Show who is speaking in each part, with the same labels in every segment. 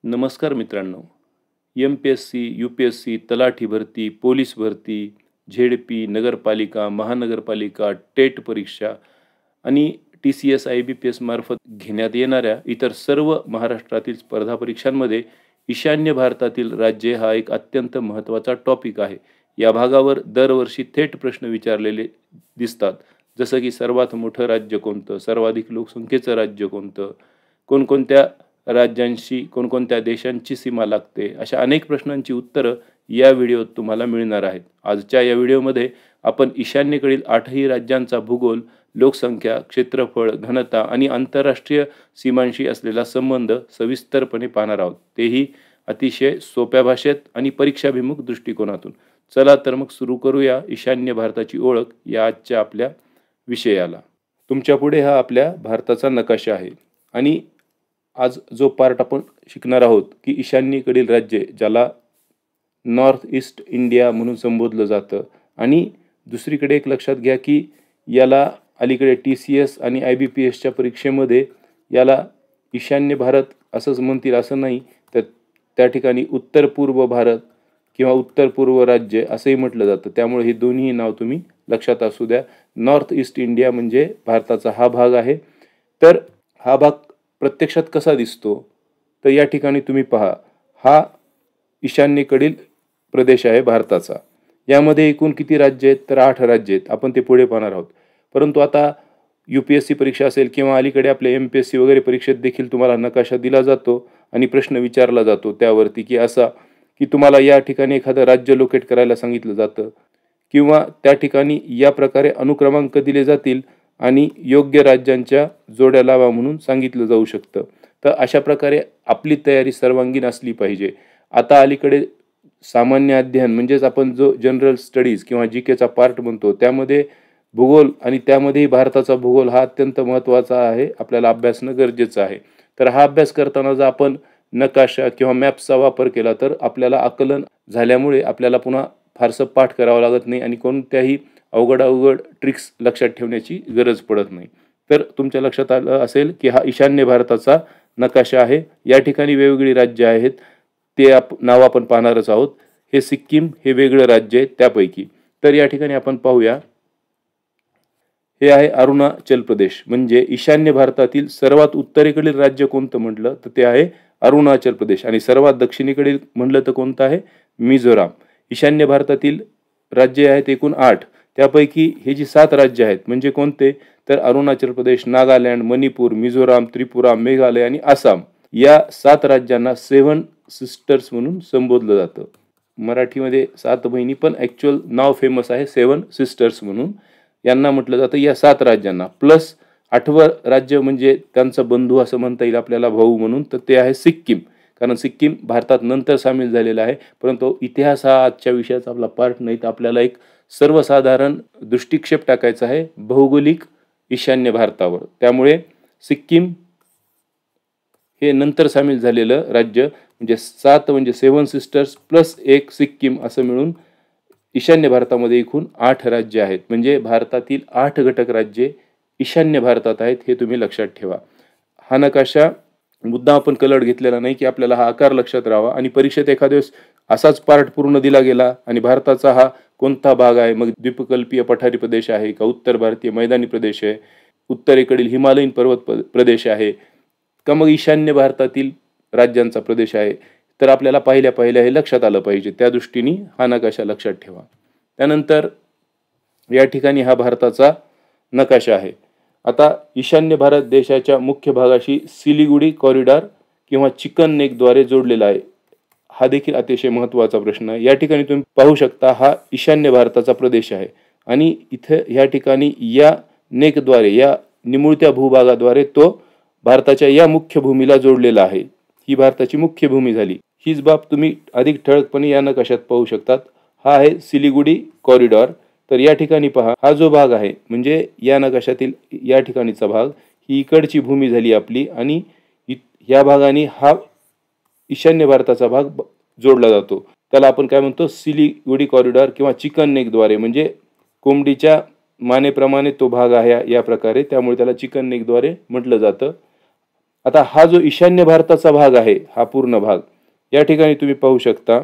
Speaker 1: नमस्कार मित्रांनो. MPSC, UPSC, तलाठी भरती, पोलीस भरती, झेड-पी, नगरपालिका, महानगरपालिका, टेट परीक्षा आणि टी-सी-एस, आय-बी-पी-एस मार्फत घेण्यात येणाऱ्या इतर सर्व महाराष्ट्रातील स्पर्धा परीक्षांमध्ये ईशान्य भारतातील राज्ये हा एक अत्यंत महत्त्वाचा टॉपिक आहे. या भागावर दरवर्षी थेट प्रश्न विचारलेले दिसतात. जसं की सर्वात मोठं राज्य कोणतं? सर्वाधिक लोकसंख्येचं राज्य कोणतं? कोणकोणत्या राज्यांशी कोणकोणत्या देशांची सीमा लागते? अशा अनेक प्रश्नांची उत्तरं या व्हिडिओत तुम्हाला मिळणार आहेत. आजच्या या व्हिडिओमध्ये आपण ईशान्येकडील 8ही राज्यांचा भूगोल, लोकसंख्या, क्षेत्रफळ, घनता आणि आंतरराष्ट्रीय सीमांशी असलेला संबंध सविस्तरपणे पाहणार आहोत. तेही अतिशय सोप्या भाषेत आणि परीक्षाभिमुख दृष्टिकोनातून. चला तर मग सुरू करूया ईशान्य भारताची ओळख या आजच्या आपल्या विषयाला. तुमच्यापुढे हा आपल्या भारताचा नकाशा आहे आणि आज जो पार्ट आपण शिकणार आहोत की ईशान्येकडील राज्ये ज्याला नॉर्थ ईस्ट इंडिया म्हणून संबोधलं जातं आणि दुसरीकडे एक लक्षात घ्या की याला अलीकडे टी-सी-एस आणि आय-बी-पी-एसच्या परीक्षेमध्ये याला ईशान्य भारत असंच म्हणतील असं नाही, तर त्या ठिकाणी उत्तर पूर्व भारत किंवा उत्तर पूर्व राज्य असंही म्हटलं जातं. त्यामुळे हे दोन्ही नाव तुम्ही लक्षात असू द्या. नॉर्थ ईस्ट इंडिया म्हणजे भारताचा हा भाग आहे. तर हा भाग प्रत्यक्षात कसा दिसतो? तर या ठिकाणी तुम्ही पहा, हा ईशान्येकडील प्रदेश आहे भारताचा. यामध्ये एकूण किती राज्य आहेत? तर 8 राज्य आहेत. आपण ते पुढे पाहणार आहोत. परंतु आता यू-पी-एस-सी परीक्षा असेल किंवा अलीकडे आपल्या एम-पी-एस-सी वगैरे परीक्षेत देखील तुम्हाला नकाशा दिला जातो आणि प्रश्न विचारला जातो त्यावरती की असा की तुम्हाला या ठिकाणी एखादं राज्य लोकेट करायला सांगितलं जातं किंवा त्या ठिकाणी या प्रकारे अनुक्रमांक दिले जातील आणि योग्य राज्यांच्या जोड्या लावा म्हणून सांगितलं जाऊ शकतं. तर अशा प्रकारे आपली तयारी सर्वांगीण असली पाहिजे. आता अलीकडे सामान्य अध्ययन म्हणजेच आपण जो जनरल स्टडीज किंवा जी-केचा पार्ट म्हणतो त्यामध्ये भूगोल आणि त्यामध्येही भारताचा भूगोल हा अत्यंत महत्त्वाचा आहे. आपल्याला अभ्यासणं गरजेचं आहे. तर हा अभ्यास करताना जर आपण नकाशा किंवा मॅप्सचा वापर केला तर आपल्याला आकलन झाल्यामुळे आपल्याला पुन्हा फारसं पाठ करावं लागत नाही आणि कोणत्याही अवघड ट्रिक्स लक्षात ठेवण्याची गरज पडत नाही. तर तुमच्या लक्षात आलं असेल की हा ईशान्य भारताचा नकाशा आहे. या ठिकाणी वेगवेगळी राज्य आहेत. ते नाव आपण पाहणारच आहोत. हे सिक्कीम हे वेगळं राज्य आहे त्यापैकी. तर या ठिकाणी आपण पाहूया. हे आहे अरुणाचल प्रदेश. म्हणजे ईशान्य भारतातील सर्वात उत्तरेकडील राज्य कोणतं म्हटलं तर ते आहे अरुणाचल प्रदेश आणि सर्वात दक्षिणेकडील म्हटलं तर कोणतं आहे? मिझोराम. ईशान्य भारतातील राज्ये आहेत एकूण 8. त्यापैकी हे जी 7 राज्य आहेत म्हणजे कोणते? तर अरुणाचल प्रदेश, नागालँड, मणिपूर, मिझोराम, त्रिपुरा, मेघालय आणि आसाम. या 7 राज्यांना 7 सिस्टर्स म्हणून संबोधलं जातं. मराठीमध्ये 7 बहिणी पण ॲक्च्युअल नाव फेमस आहे 7 सिस्टर्स म्हणून. यांना म्हटलं जातं या 7 राज्यांना. प्लस 8वं राज्य म्हणजे त्यांचा बंधू असं म्हणता येईल आपल्याला, भाऊ म्हणून, तर ते आहे सिक्कीम. कारण सिक्कीम भारतात नंतर सामील झालेला आहे. परंतु इतिहास हा आजच्या विषयाचा आपला पार्ट नाही, तर आपल्याला एक सर्वसाधारण दृष्टिक्षेप टाकायचा आहे भौगोलिक ईशान्य भारतावर. त्यामुळे सिक्कीम हे नंतर सामील झालेलं राज्य म्हणजे 7 म्हणजे 7 सिस्टर्स प्लस 1 सिक्कीम असं मिळून ईशान्य भारतामध्ये एकूण 8 राज्य आहेत. म्हणजे भारतातील 8 घटक राज्ये ईशान्य भारतात आहेत हे तुम्ही लक्षात ठेवा. हा नकाशा मुद्दाम आपण कलर घेतलेला नाही की आपल्याला हा आकार लक्षात राहावा आणि परीक्षेत एखाद्या वेळेस असाच पार्ट पूर्ण दिला गेला आणि भारताचा हा कोणता भाग आहे, मग द्वीपकल्पीय पठारी प्रदेश आहे का, उत्तर भारतीय मैदानी प्रदेश आहे, उत्तरेकडील हिमालयीन पर्वत प्रदेश आहे का, मग ईशान्य भारतातील राज्यांचा प्रदेश आहे, तर आपल्याला पाहिल्या हे लक्षात आलं पाहिजे. त्या दृष्टीने हा नकाशा लक्षात ठेवा. त्यानंतर या ठिकाणी हा भारताचा नकाशा आहे. आता ईशान्य भारत देशाच्या मुख्य भागाशी सिलिगुडी कॉरिडॉर किंवा चिकन नेकद्वारे जोडलेला आहे. हा देखील अतिशय महत्त्वाचा प्रश्न आहे. या ठिकाणी तुम्ही पाहू शकता हा ईशान्य भारताचा प्रदेश आहे आणि इथे या ठिकाणी या नेकद्वारे या निमुळत्या भूभागाद्वारे तो भारताच्या या मुख्य भूमीला जोडलेला आहे. ही भारताची मुख्य भूमी झाली. हीच बाब तुम्ही अधिक ठळकपणे या नकाशात पाहू शकतात. हा आहे सिलिगुडी कॉरिडॉर. तर या ठिकाणी पहा, हा जो भाग आहे म्हणजे या नकाशातील या ठिकाणीचा भाग, ही इकडची भूमी झाली आपली आणि या भागाने हा ईशान्य भारताचा भाग जोडला जातो. त्याला आपण काय म्हणतो? सिलिगुडी कॉरिडॉर किंवा चिकन नेकद्वारे. म्हणजे कोंबडीच्या मानेप्रमाणे तो भाग आहे या प्रकारे, त्यामुळे त्याला चिकन नेकद्वारे म्हटलं जातं. आता हा जो ईशान्य भारताचा भाग आहे, हा पूर्ण भाग, या ठिकाणी तुम्ही पाहू शकता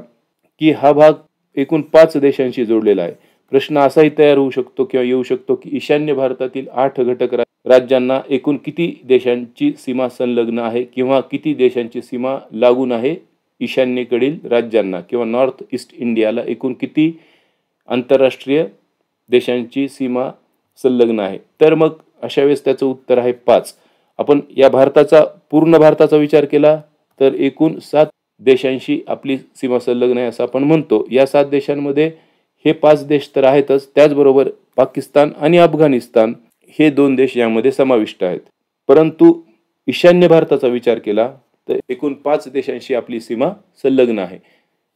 Speaker 1: की हा भाग एकूण 5 देशांशी जोडलेला आहे. प्रश्न असाही तयार होऊ शकतो किंवा येऊ शकतो की ईशान्य भारतातील 8 घटक राज्यांना एकूण किती देशांची सीमा संलग्न आहे किंवा किती देशांची सीमा लागून आहे ईशान्येकडील राज्यांना किंवा नॉर्थ ईस्ट इंडियाला एकूण किती आंतरराष्ट्रीय देशांची सीमा संलग्न आहे. तर मग अशा वेळेस त्याचं उत्तर आहे 5. आपण या पूर्ण भारताचा विचार केला तर एकूण 7 देशांशी आपली सीमा संलग्न आहे असं आपण म्हणतो. या 7 देशांमध्ये हे 5 देश तर आहेतच, त्याचबरोबर पाकिस्तान आणि अफगाणिस्तान हे 2 देश यामध्ये समाविष्ट आहेत. परंतु ईशान्य भारताचा विचार केला तर एकूण 5 देशांशी आपली सीमा संलग्न आहे.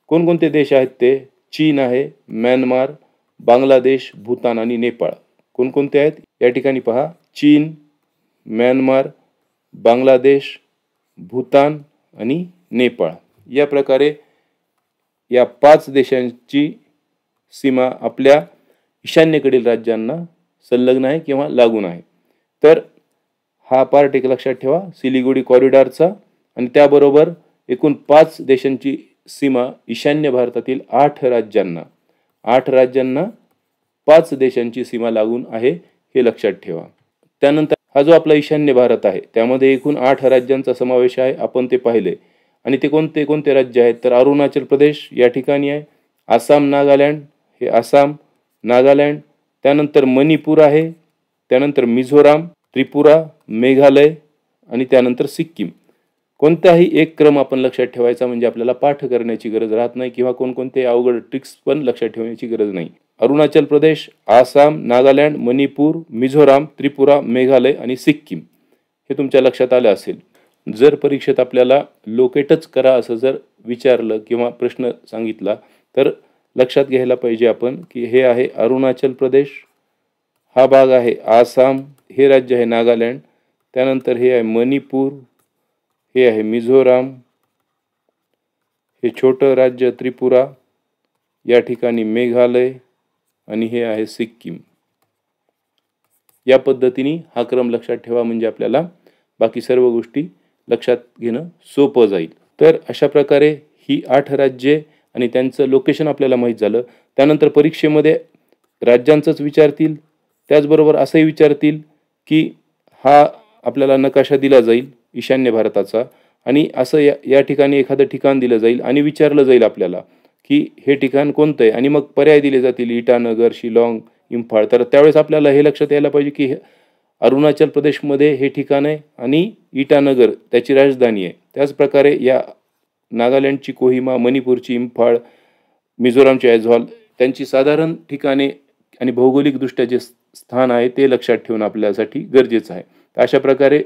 Speaker 1: कोणकोणते देश आहेत ते? चीन आहे, म्यानमार, बांगलादेश, भूतान आणि नेपाळ. कोणकोणते आहेत या ठिकाणी पहा. चीन, म्यानमार, बांगलादेश, भूतान आणि नेपाळ. या प्रकारे या 5 देशांची सीमा आपल्या ईशान्येकडील राज्यांना संलग्न आहे किंवा लागून आहे. तर हा पार्ट एक लक्षात ठेवा सिलिगुडी कॉरिडॉरचा. आणि त्याबरोबर एकूण 5 देशांची सीमा ईशान्य भारतातील 8 राज्यांना 5 देशांची सीमा लागून आहे हे लक्षात ठेवा. त्यानंतर हा जो आपला ईशान्य भारत आहे त्यामध्ये एकूण 8 राज्यांचा समावेश आहे, आपण ते पाहिले. आणि ते कोणते कोणते राज्य आहेत तर अरुणाचल प्रदेश या ठिकाणी आहे, आसाम, नागालँड, हे आसाम, नागालँड, त्यानंतर मणिपूर आहे, त्यानंतर मिझोराम, त्रिपुरा, मेघालय आणि त्यानंतर सिक्कीम. कोणताही एक क्रम आपण लक्षात ठेवायचा म्हणजे आपल्याला पाठ करण्याची गरज राहत नाही किंवा कोणकोणते अवघड ट्रिक्स पण लक्षात ठेवण्याची गरज नाही. अरुणाचल प्रदेश, आसाम, नागालँड, मणिपूर, मिझोराम, त्रिपुरा, मेघालय आणि सिक्कीम हे तुमच्या लक्षात आलं असेल. जर परीक्षेत आपल्याला लोकेटच करा असं जर विचारलं किंवा प्रश्न सांगितला तर लक्षात घ्यायला पाहिजे आपण की हे आहे अरुणाचल प्रदेश, हा भाग आहे आसाम, हे राज्य आहे नागालँड, त्यानंतर हे आहे मणिपूर, हे आहे मिझोराम, हे छोटं राज्य त्रिपुरा, या ठिकाणी मेघालय आणि हे आहे सिक्कीम. या पद्धतीने हा क्रम लक्षात ठेवा म्हणजे आपल्याला बाकी सर्व गोष्टी लक्षात घेणं सोपं जाईल. तर अशा प्रकारे ही 8 राज्ये आणि त्यांचं लोकेशन आपल्याला माहीत झालं. त्यानंतर परीक्षेमध्ये राज्यांचंच विचारतील, त्याचबरोबर असंही विचारतील की हा आपल्याला नकाशा दिला जाईल ईशान्य भारताचा आणि असं या ठिकाणी एखादं ठिकाण दिलं जाईल आणि विचारलं जाईल आपल्याला की हे ठिकाण कोणतं आहे आणि मग पर्याय दिले जातील इटानगर, शिलाँग, इम्फाळ. तर त्यावेळेस आपल्याला हे लक्षात यायला पाहिजे की अरुणाचल प्रदेशमध्ये हे ठिकाण आहे आणि इटानगर त्याची राजधानी आहे. त्याचप्रकारे या नागालँडची कोहिमा, मणिपूरची इम्फाळ, मिझोरामची आयझॉल त्यांची साधारण ठिकाणे आणि भौगोलिकदृष्ट्या जे स्थान आहे ते लक्षात ठेवणं आपल्यासाठी गरजेचं आहे. अशा प्रकारे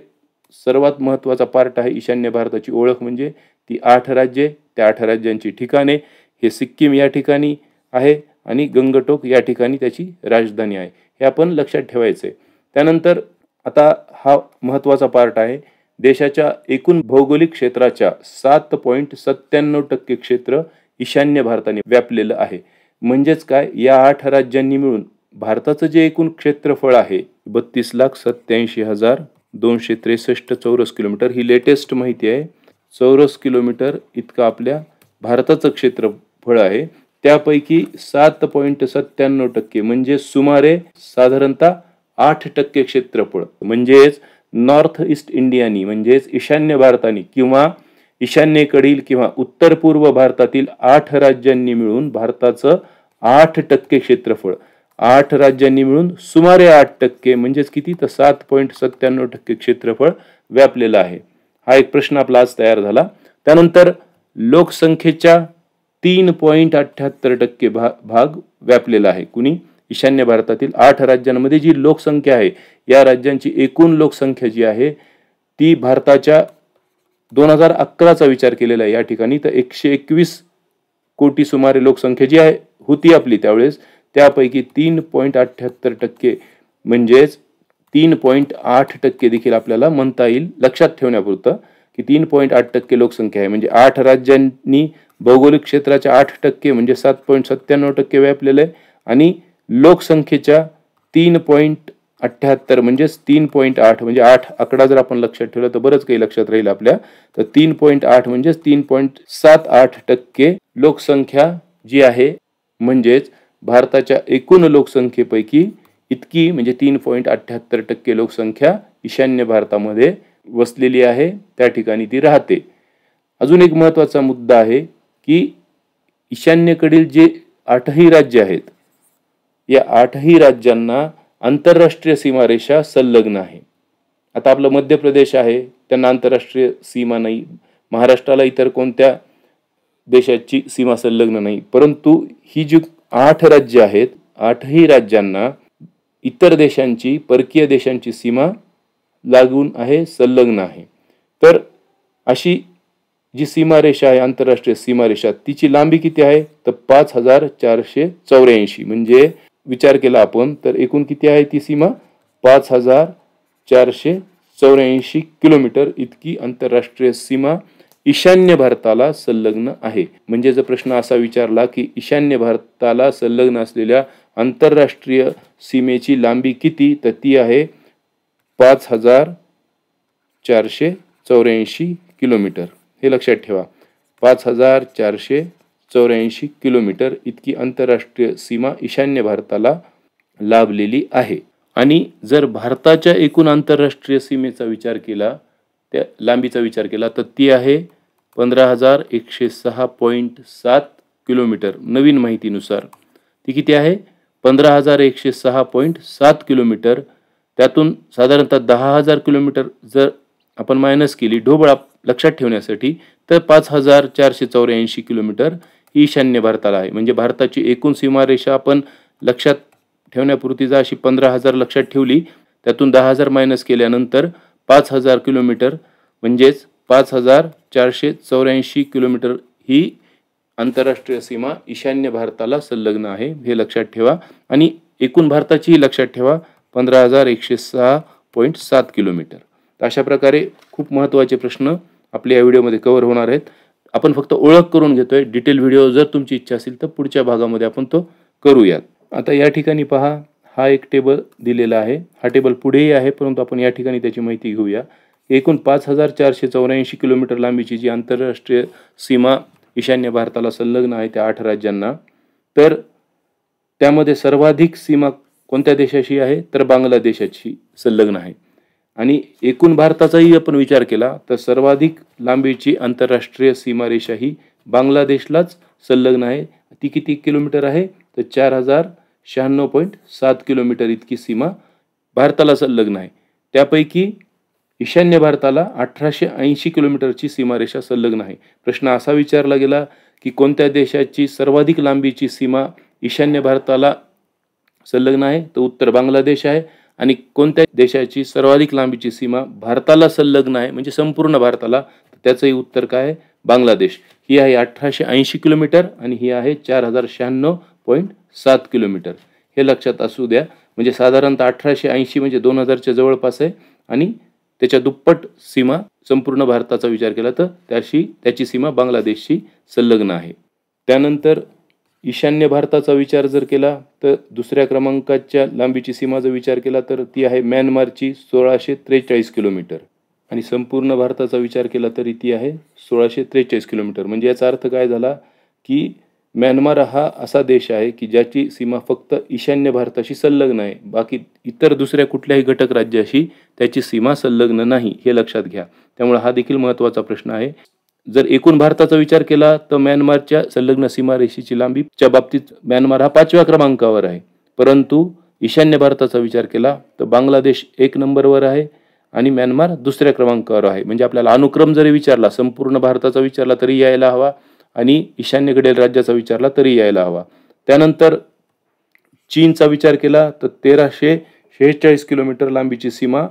Speaker 1: सर्वात महत्त्वाचा पार्ट आहे ईशान्य भारताची ओळख म्हणजे ती 8 राज्ये, त्या 8 राज्यांची ठिकाणे. हे सिक्कीम या ठिकाणी आहे आणि गंगटोक या ठिकाणी त्याची राजधानी आहे, हे आपण लक्षात ठेवायचे. त्यानंतर आता हा महत्त्वाचा पार्ट आहे. देशाच्या एकूण भौगोलिक क्षेत्राच्या 7.97% क्षेत्र ईशान्य भारताने व्यापलेलं आहे. म्हणजेच काय, या 8 राज्यांनी मिळून भारताचं जे एकूण क्षेत्रफळ आहे 32,87,263 चौरस किलोमीटर, ही लेटेस्ट माहिती आहे. चौरस किलोमीटर इतकं आपल्या भारताचं क्षेत्रफळ आहे. त्यापैकी 7.97% म्हणजे सुमारे साधारणतः 8% क्षेत्रफळ म्हणजेच नॉर्थ ईस्ट इंडियानी म्हणजेच ईशान्य भारतानी किंवा ईशान्येकडील किंवा उत्तर पूर्व भारतातील 8 राज्यांनी मिळून भारताचं 8% क्षेत्रफळ, 8 राज्यांनी मिळून सुमारे 8% म्हणजेच किती तर 7.97% क्षेत्रफळ व्यापलेलं आहे. हा एक प्रश्न आपला आज तयार झाला. त्यानंतर लोकसंख्येच्या 3.78% भाग व्यापलेला आहे. कुणी? ईशान्य भारतातील 8 राज्यांमध्ये जी लोकसंख्या आहे या राज्यांची एकूण लोकसंख्या जी आहे ती भारताच्या 2011चा विचार केलेला आहे या ठिकाणी तर 121 कोटी सुमारे लोकसंख्या जी आहे होती आपली त्यावेळेस, त्यापैकी 3.78% म्हणजेच 3.8% देखील आपल्याला म्हणता येईल लक्षात ठेवण्यापुरतं की 3.8% लोकसंख्या आहे. म्हणजे 8 राज्यांनी भौगोलिक क्षेत्राच्या 8% म्हणजे 7.97% व्यापलेलं आहे आणि लोकसंख्येच्या 3.78 म्हणजेच 3.8 म्हणजे 8 आकडा जर आपण लक्षात ठेवला तर बरंच काही लक्षात राहील आपल्या. तर 3.8 म्हणजेच 3.78% लोकसंख्या जी आहे म्हणजेच भारताच्या एकूण लोकसंख्येपैकी इतकी म्हणजे 3.78% लोकसंख्या ईशान्य भारतामध्ये वसलेली आहे, त्या ठिकाणी ती राहते. अजून एक महत्त्वाचा मुद्दा आहे की ईशान्येकडील जे 8ही राज्य आहेत, या 8ही राज्यांना आंतरराष्ट्रीय सीमारेषा संलग्न आहे. आता आपलं मध्य प्रदेश आहे, त्यांना आंतरराष्ट्रीय सीमा नाही. महाराष्ट्राला इतर कोणत्या देशाची सीमा संलग्न नाही. परंतु ही जी 8 राज्य आहेत, 8ही राज्यांना इतर देशांची, परकीय देशांची सीमा लागून आहे, संलग्न आहे. तर अशी जी सीमारेषा आहे, आंतरराष्ट्रीय सीमारेषा, तिची लांबी किती आहे तर 5484 म्हणजे विचार केला आपण तर एकूण किती आहे ती सीमा 5484 किलोमीटर इतकी आंतरराष्ट्रीय सीमा ईशान्य भारताला संलग्न आहे. म्हणजे जर प्रश्न असा विचारला की ईशान्य भारताला संलग्न असलेल्या आंतरराष्ट्रीय सीमेची लांबी किती तर ती आहे 5484 किलोमीटर. हे लक्षात ठेवा, 5484 किलोमीटर इतकी आंतरराष्ट्रीय सीमा ईशान्य भारताला लाभलेली आहे. आणि जर भारताच्या एकूण आंतरराष्ट्रीय सीमेचा विचार केला, त्या लांबीचा विचार केला तर ती आहे 15,106.7 किलोमीटर. नवीन माहितीनुसार ती किती आहे 15,106.7 किलोमीटर. त्यातून साधारणतः 10,000 किलोमीटर जर आपण मायनस केली ढोबळ लक्षात ठेवण्यासाठी तर 5484 किलोमीटर ईशान्य भारताला आहे. म्हणजे भारताची एकूण सीमारेषा आपण लक्षात ठेवण्यापुरती जर अशी 15,000 लक्षात ठेवली, त्यातून 10,000 मायनस केल्यानंतर 5,000 किलोमीटर म्हणजेच 5484 किलोमीटर ही आंतरराष्ट्रीय सीमा ईशान्य भारताला संलग्न आहे, हे लक्षात ठेवा. आणि एकूण भारताचीही लक्षात ठेवा 15,106.7 किलोमीटर. अशा प्रकारे खूप महत्त्वाचे प्रश्न आपल्या या व्हिडिओमध्ये कव्हर होणार आहेत. आपण फक्त ओळख करून घेतोय. डिटेल व्हिडिओ जर तुमची इच्छा असेल तर पुढच्या भागामध्ये आपण तो करूयात. आता या ठिकाणी पहा, हा एक टेबल दिलेला आहे. हा टेबल पुढेही आहे, परंतु आपण या ठिकाणी त्याची माहिती घेऊया. एकूण 5484 किलोमीटर लांबीची जी आंतरराष्ट्रीय सीमा ईशान्य भारताला संलग्न आहे त्या 8 राज्यांना, तर त्यामध्ये सर्वाधिक सीमा कोणत्या देशाशी आहे तर बांगलादेशाची संलग्न आहे. आणि एकूण भारताचाही आपण विचार केला तर सर्वाधिक लांबीची आंतरराष्ट्रीय सीमारेषा ही बांगलादेशलाच संलग्न आहे. ती किती किलोमीटर आहे तर 4096.7 किलोमीटर इतकी सीमा भारताला संलग्न आहे. त्यापैकी ईशान्य भारताला 1880 किलोमीटरची सीमारेषा संलग्न आहे. प्रश्न असा विचारला गेला की कोणत्या देशाची सर्वाधिक लांबीची सीमा ईशान्य भारताला संलग्न आहे, तर उत्तर बांगलादेश आहे. आणि कोणत्या देशाची सर्वाधिक लांबीची सीमा भारताला संलग्न आहे म्हणजे संपूर्ण भारताला, त्याचंही उत्तर काय आहे बांगलादेश. ही आहे 1880 किलोमीटर आणि ही आहे 4096.7 किलोमीटर. हे लक्षात असू द्या. म्हणजे साधारणतः 1880 म्हणजे 2000च्या जवळपास आहे आणि त्याच्या दुप्पट सीमा संपूर्ण भारताचा विचार केला तर त्याची सीमा बांगलादेशशी संलग्न आहे. त्यानंतर ईशान्य भारताचा विचार जर केला तर दुसऱ्या क्रमांकाच्या लांबीची सीमा जर विचार केला तर ती आहे म्यानमारची 1643 किलोमीटर. आणि संपूर्ण भारताचा विचार केला तरी ती आहे 1643 किलोमीटर. म्हणजे याचा अर्थ काय झाला की म्यानमार हा असा देश आहे की ज्याची सीमा फक्त ईशान्य भारताशी संलग्न आहे, बाकी इतर दुसऱ्या कुठल्याही घटक राज्याशी त्याची सीमा संलग्न नाही, हे लक्षात घ्या. त्यामुळे हा देखील महत्त्वाचा प्रश्न आहे. जर एकूण भारताचा विचार केला तर म्यानमारच्या संलग्न सीमारेषेची लांबीच्या बाबतीत म्यानमार हा 5व्या क्रमांकावर आहे. परंतु ईशान्य भारताचा विचार केला तर बांगलादेश 1 नंबरवर आहे आणि म्यानमार 2ऱ्या क्रमांकावर आहे. म्हणजे आपल्याला अनुक्रम जरी विचारला, संपूर्ण भारताचा विचारला तरी यायला हवा आणि ईशान्येकडील राज्याचा विचारला तरी यायला हवा. त्यानंतर चीनचा विचार केला तर 1346 किलोमीटर लांबीची सीमा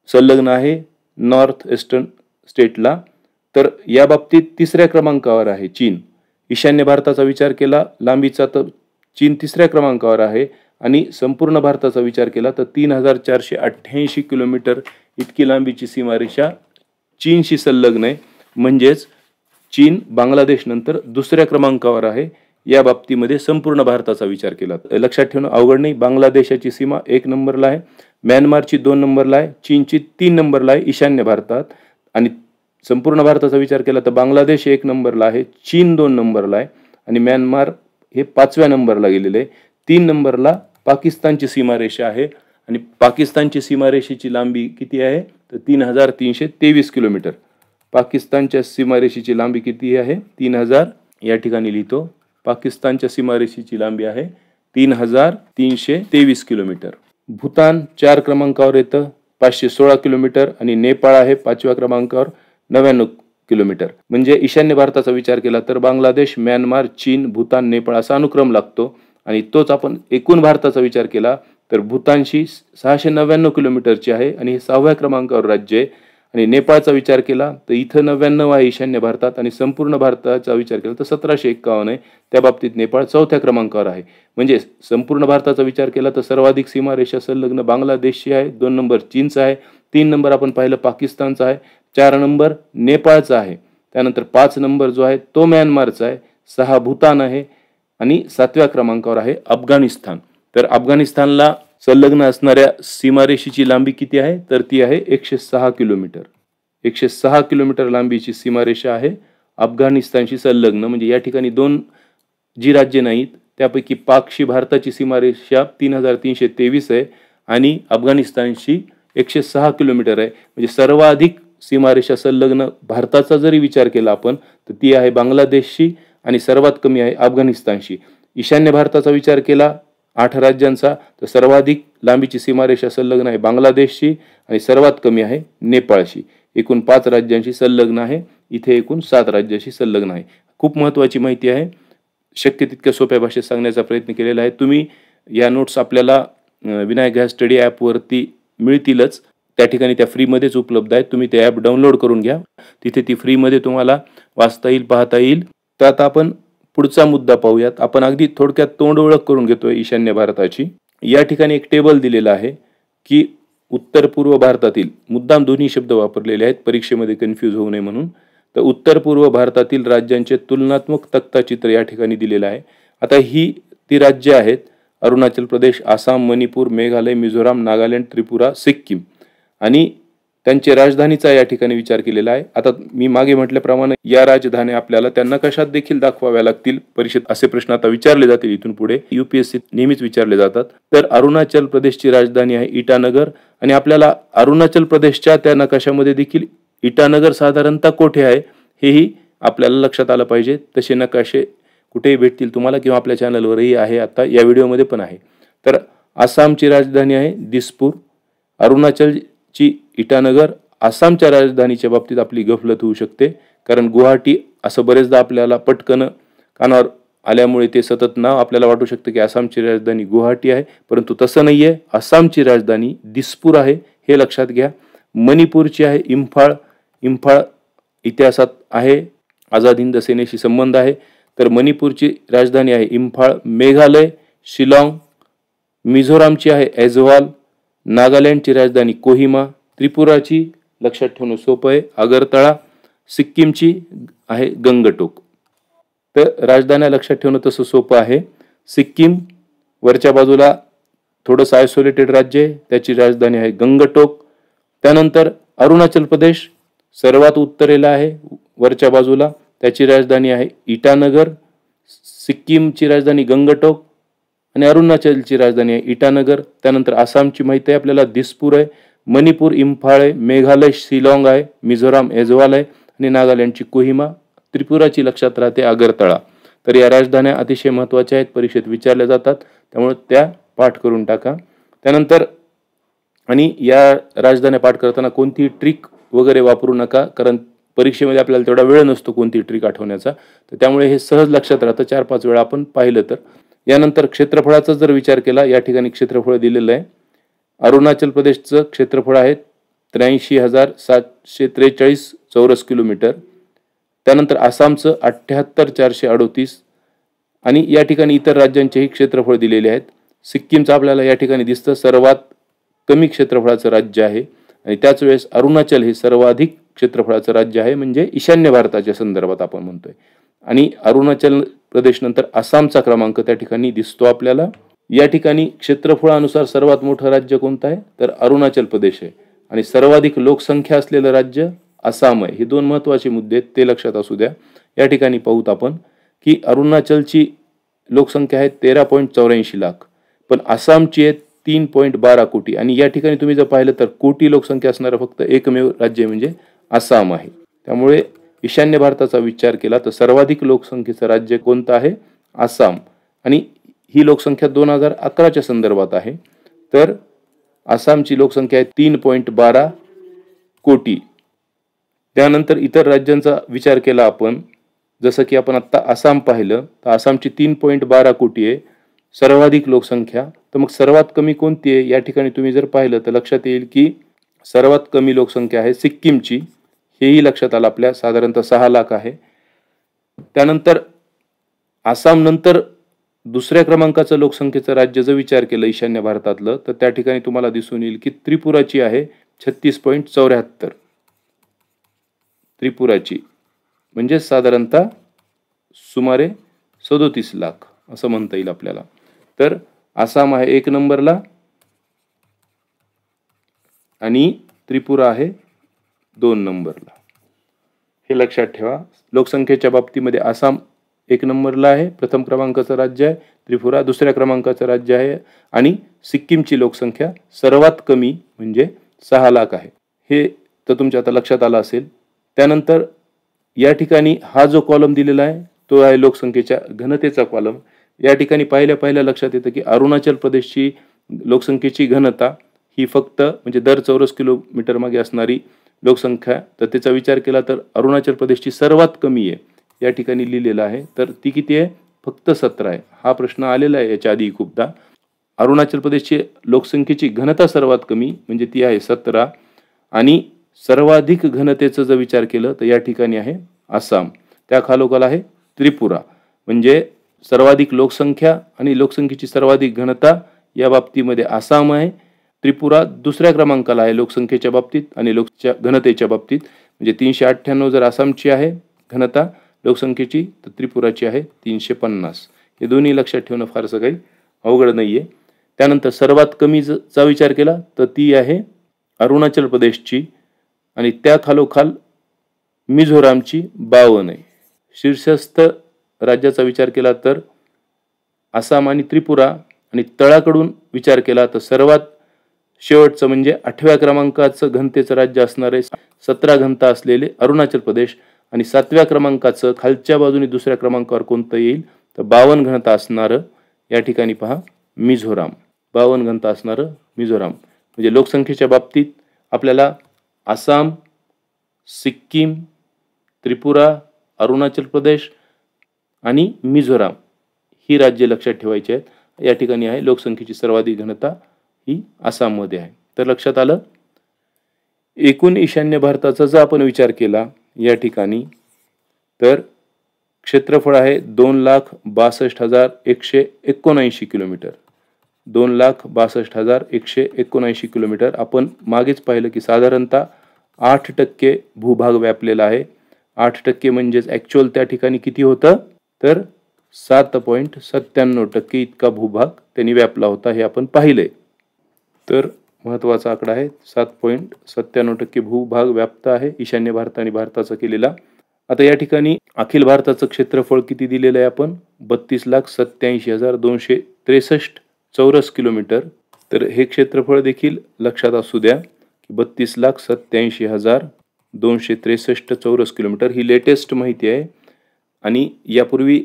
Speaker 1: संलग्न आहे नॉर्थ ईस्टर्न स्टेटला. तर या बाबतीत 3ऱ्या क्रमांकावर आहे चीन. ईशान्य भारताचा विचार केला लांबीचा तर चीन 3ऱ्या क्रमांकावर आहे आणि संपूर्ण भारताचा विचार केला तर 3488 किलोमीटर इतकी लांबीची सीमारेषा चीनशी संलग्न आहे. म्हणजेच चीन बांगलादेश नंतर 2ऱ्या क्रमांकावर आहे या बाबतीमध्ये संपूर्ण भारताचा विचार केला. लक्षात ठेवणं अवघड नाही. बांगलादेशाची सीमा 1 नंबरला आहे म्यानमारची 2 नंबरला आहे, चीनची 3 नंबरला आहे ईशान्य भारतात. आणि संपूर्ण भारताचा विचार केला तर बांगलादेश 1 नंबरला आहे, चीन 2 नंबरला आहे आणि म्यानमार हे 5व्या नंबरला गेलेले आहे. 3 नंबरला पाकिस्तानची सीमारेषा आहे आणि पाकिस्तानची सीमारेषेची लांबी किती आहे तर 3323 किलोमीटर. पाकिस्तानच्या सीमारेषेची लांबी किती आहे 3000, या ठिकाणी लिहितो, पाकिस्तानच्या सीमारेषेची लांबी आहे 3323 किलोमीटर. भूतान 4 क्रमांकावर येतं 516 किलोमीटर आणि नेपाळ आहे 5व्या क्रमांकावर 99 किलोमीटर. म्हणजे ईशान्य भारताचा विचार केला तर बांगलादेश, म्यानमार, चीन, भूतान, नेपाळ असा अनुक्रम लागतो. आणि तोच आपण एकूण भारताचा विचार केला तर भूतानशी 699 किलोमीटरची आहे आणि हे 6व्या क्रमांकावर राज्य आहे. आणि नेपाळचा विचार केला तर इथं 99 आहे ईशान्य भारतात आणि संपूर्ण भारताचा विचार केला तर 1751 आहे. त्या बाबतीत नेपाळ 4थ्या क्रमांकावर आहे. म्हणजे संपूर्ण भारताचा विचार केला तर सर्वाधिक सीमारेषा संलग्न बांगलादेशची आहे, 2 नंबर चीनचा आहे, 3 नंबर आपण पाहिलं पाकिस्तानचा आहे, 4 नंबर नेपाळचा आहे, त्यानंतर 5 नंबर जो आहे तो म्यानमारचा आहे, 6 भूतान आहे आणि 7व्या क्रमांकावर आहे अफगाणिस्तान. तर अफगाणिस्तानला संलग्न असणाऱ्या सीमारेषेची लांबी किती आहे तर ती आहे 106 किलोमीटर. 106 किलोमीटर लांबीची सीमारेषा आहे अफगाणिस्तानशी संलग्न. म्हणजे या ठिकाणी 2 जी राज्ये नाहीत त्यापैकी पाकशी भारताची सीमारेषा 3323 आहे आणि अफगाणिस्तानशी 106 किलोमीटर आहे. म्हणजे सर्वाधिक सीमारेषा संलग्न भारताचा जरी विचार केला आपण तर ती आहे बांगलादेशशी आणि सर्वात कमी आहे अफगाणिस्तानशी. ईशान्य भारताचा विचार केला 8 राज्यांचा तर सर्वाधिक लांबीची सीमारेषा संलग्न आहे बांगलादेशशी आणि सर्वात कमी आहे नेपाळशी. एकूण 5 राज्यांशी संलग्न आहे, इथे एकूण 7 राज्यांशी संलग्न आहे. खूप महत्त्वाची माहिती आहे, शक्य तितक्या सोप्या भाषेत सांगण्याचा प्रयत्न केलेला आहे. तुम्ही या नोट्स आपल्याला विनायक घ्या स्टडी ॲपवरती मिळतीलच, त्या ठिकाणी त्या फ्रीमध्येच उपलब्ध आहेत. तुम्ही ते ॲप डाउनलोड करून घ्या, तिथे ती फ्रीमध्ये तुम्हाला वाचता येईल, पाहता येईल. तर आता आपण पुढचा मुद्दा पाहूयात. आपण अगदी थोडक्यात तोंड ओळख करून घेतोय ईशान्य भारताची. या ठिकाणी एक टेबल दिलेला आहे की उत्तर पूर्व भारतातील, मुद्दाम दोन्ही शब्द वापरलेले आहेत परीक्षेमध्ये कन्फ्यूज होऊ नये म्हणून, तर उत्तर पूर्व भारतातील राज्यांचे तुलनात्मक तक्ताचित्र या ठिकाणी दिलेलं आहे. आता ही ती राज्य आहेत अरुणाचल प्रदेश, आसाम, मणिपूर, मेघालय, मिझोराम, नागालँड, त्रिपुरा, सिक्कीम आणि त्यांची राजधानीचा या ठिकाणी विचार केलेला आहे. आता मी मागे म्हटल्याप्रमाणे या राजधानी आपल्याला त्या नकाशात देखील दाखवाव्या लागतील. परीक्षेत असे प्रश्न आता विचारले जातील इथून पुढे, UPSC नेहमीच विचारले जातात. तर अरुणाचल प्रदेशची राजधानी आहे इटानगर आणि आपल्याला अरुणाचल प्रदेशच्या त्या नकाशामध्ये देखील इटानगर साधारणतः कोठे आहे हेही आपल्याला लक्षात आलं पाहिजे. तसे नकाशे कुठेही भेटतील तुम्हाला किंवा आपल्या चॅनलवरही आहे, आता या व्हिडिओमध्ये पण आहे. तर आसामची राजधानी आहे दिसपूर, अरुणाचलची इटानगर. आसामच्या राजधानीच्या बाबतीत आपली गफलत होऊ शकते कारण गुवाहाटी असं बरेचदा आपल्याला पटकन कानावर आल्यामुळे ते सतत नाव आपल्याला वाटू शकतं की आसामची राजधानी गुवाहाटी आहे, परंतु तसं नाही आहे. आसामची राजधानी दिसपूर आहे, हे लक्षात घ्या. मणिपूरची आहे इम्फाळ. इम्फाळ इतिहासात आहे, आझाद हिंद सेनेशी संबंध आहे, तर मणिपूरची राजधानी आहे इम्फाळ. मेघालय शिलाँग. मिझोरामची आहे ऐझवाल. नागालँडची राजधानी कोहिमा. त्रिपुराची लक्षात ठेवणं सोपं आहे आगरतळा. सिक्कीमची आहे गंगटोक. तर राजधान्या लक्षात ठेवणं तसं सोपं आहे. सिक्कीम वरच्या बाजूला थोडंसं आयसोलेटेड राज्य आहे, त्याची राजधानी आहे गंगटोक. त्यानंतर अरुणाचल प्रदेश सर्वात उत्तरेला आहे वरच्या बाजूला, त्याची राजधानी आहे इटानगर. सिक्कीमची राजधानी गंगटोक आणि अरुणाचलची राजधानी आहे इटानगर. त्यानंतर आसामची माहिती आहे आपल्याला दिसपूर आहे. मणिपूर इम्फाळ आहे. मेघालय शिलाँग आहे. मिझोराम ऐझवाल आहे आणि नागालँडची कोहिमा. त्रिपुराची लक्षात राहते आगरतळा. तर या राजधान्या अतिशय महत्त्वाच्या आहेत, परीक्षेत विचारल्या जातात, त्यामुळे त्या पाठ करून टाका. त्यानंतर आणि या राजधान्या पाठ करताना कोणतीही ट्रिक वगैरे वापरू नका कारण परीक्षेमध्ये आपल्याला तेवढा वेळ नसतो कोणती ट्रिक आठवण्याचा, तर त्यामुळे हे सहज लक्षात राहतं 4-5 वेळा आपण पाहिलं तर. यानंतर क्षेत्रफळाचा जर विचार केला, या ठिकाणी क्षेत्रफळ दिलेलं आहे. अरुणाचल प्रदेशचं क्षेत्रफळ आहे 83,743 चौरस किलोमीटर. त्यानंतर आसामचं 78,438 आणि या ठिकाणी इतर राज्यांचेही क्षेत्रफळ दिलेले आहेत. सिक्कीमचं आपल्याला या ठिकाणी दिसतं सर्वात कमी क्षेत्रफळाचं राज्य आहे आणि त्याच वेळेस अरुणाचल हे सर्वाधिक क्षेत्रफळाचं राज्य आहे, म्हणजे ईशान्य भारताच्या संदर्भात आपण म्हणतोय. आणि अरुणाचल प्रदेश नंतर आसामचा क्रमांक त्या ठिकाणी दिसतो आपल्याला या ठिकाणी क्षेत्रफळानुसार सर्वात मोठं राज्य कोणतं आहे तर अरुणाचल प्रदेश आहे आणि सर्वाधिक लोकसंख्या असलेलं राज्य आसाम आहे. हे दोन महत्त्वाचे मुद्दे आहेत, ते लक्षात असू द्या. या ठिकाणी पाहूत आपण की अरुणाचलची लोकसंख्या आहे 13.84 लाख, पण आसामची आहे 3.12 कोटी. आणि या ठिकाणी तुम्ही जर पाहिलं तर कोटी लोकसंख्या असणारं फक्त एकमेव राज्य म्हणजे आसाम आहे. त्यामुळे ईशान्य भारताचा विचार केला तर सर्वाधिक लोकसंख्येचं राज्य कोणतं आहे आसाम. आणि ही लोकसंख्या 2011च्या संदर्भात आहे. तर आसामची लोकसंख्या आहे 3.12 कोटी. त्यानंतर इतर राज्यांचा विचार केला आपण, जसं की आपण आत्ता आसाम पाहिलं तर आसामची 3.12 कोटी आहे सर्वाधिक लोकसंख्या. तर मग सर्वात कमी कोणती आहे या ठिकाणी तुम्ही जर पाहिलं तर लक्षात येईल की सर्वात कमी लोकसंख्या आहे सिक्कीमची. हेही लक्षात आलं आपल्या, साधारणतः 6 लाख आहे. त्यानंतर आसाम नंतर दुसऱ्या क्रमांकाचं लोकसंख्येचं राज्य जर विचार केलं ईशान्य भारतातलं तर त्या ठिकाणी तुम्हाला दिसून येईल की त्रिपुराची आहे 36.74. त्रिपुराची म्हणजे साधारणतः सुमारे 37 लाख असं म्हणता येईल आपल्याला. तर आसाम आहे 1 नंबरला आणि त्रिपुरा आहे 2 नंबरला. हे लक्षात ठेवा. लोकसंख्येच्या बाबतीमध्ये आसाम 1 नंबरला आहे, प्रथम क्रमांकाचं राज्य आहे. त्रिपुरा दुसऱ्या क्रमांकाचं राज्य आहे आणि सिक्कीमची लोकसंख्या सर्वात कमी म्हणजे 6 लाख आहे. हे तर तुमच्या आता लक्षात आलं असेल. त्यानंतर या ठिकाणी हा जो कॉलम दिलेला आहे तो आहे लोकसंख्येच्या घनतेचा कॉलम. या ठिकाणी पाहिल्या लक्षात येतं की अरुणाचल प्रदेशची लोकसंख्येची घनता ही फक्त म्हणजे दर चौरस किलोमीटर मागे असणारी लोकसंख्या, तर त्याचा विचार केला तर अरुणाचल प्रदेशची सर्वात कमी आहे या ठिकाणी लिहिलेलं आहे. तर ती किती आहे फक्त 17 आहे. हा प्रश्न आलेला आहे याच्या आधी खूपदा. अरुणाचल प्रदेशची लोकसंख्येची घनता सर्वात कमी म्हणजे ती आहे 17 आणि सर्वाधिक घनतेचा जर विचार केलं तर या ठिकाणी आहे आसाम. त्या खालोखाल आहे त्रिपुरा. म्हणजे सर्वाधिक लोकसंख्या आणि लोकसंख्येची सर्वाधिक घनता या बाबतीमध्ये आसाम आहे. त्रिपुरा दुसऱ्या क्रमांकाला आहे लोकसंख्येच्या बाबतीत आणि घनतेच्या बाबतीत. म्हणजे 398 जर आसामची आहे घनता लोकसंख्येची तर त्रिपुराची आहे 350. हे दोन्ही लक्षात ठेवणं फारसं काही अवघड नाहीये. त्यानंतर सर्वात कमीचा विचार केला तर ती आहे अरुणाचल प्रदेशची आणि त्या खालोखाल मिझोरामची 52 आहे. शीर्षस्थ राज्याचा विचार केला तर आसाम आणि त्रिपुरा आणि तळाकडून विचार केला तर सर्वात शेवटचं म्हणजे 8व्या क्रमांकाचं घनतेचं राज्य असणारे 17 घनता असलेले अरुणाचल प्रदेश आणि 7व्या क्रमांकाचं खालच्या बाजूने दुसऱ्या क्रमांकावर कोणतं येईल तर 52 घनता असणारं या ठिकाणी पहा मिझोराम. 52 घनता असणारं मिझोराम. म्हणजे लोकसंख्येच्या बाबतीत आपल्याला आसाम, सिक्कीम, त्रिपुरा, अरुणाचल प्रदेश आणि मिझोराम ही राज्ये लक्षात ठेवायची आहेत. या ठिकाणी आहे लोकसंख्येची सर्वाधिक घनता ही आसाममध्ये आहे. तर लक्षात आलं. एकूण ईशान्य भारताचा जर आपण विचार केला या ठिकाणी तर क्षेत्रफळ आहे 2,62,179 किलोमीटर. 2,62,179 किलोमीटर. आपण मागेच पाहिलं की साधारणतः 8% भूभाग व्यापलेला आहे. 8% म्हणजेच ॲक्च्युअल त्या ठिकाणी किती होतं तर 7.97% इतका भूभाग त्यांनी व्यापला होता हे आपण पाहिलंय. तर महत्त्वाचा आकडा आहे 7.97% भूभाग व्याप्त आहे ईशान्य भारत आणि भारताचा केलेला. आता या ठिकाणी अखिल भारताचं क्षेत्रफळ किती दिलेलं आहे आपण 32,87,263 चौरस किलोमीटर. तर हे क्षेत्रफळ देखील लक्षात असू द्या की 32,87,263 चौरस किलोमीटर ही लेटेस्ट माहिती आहे. आणि यापूर्वी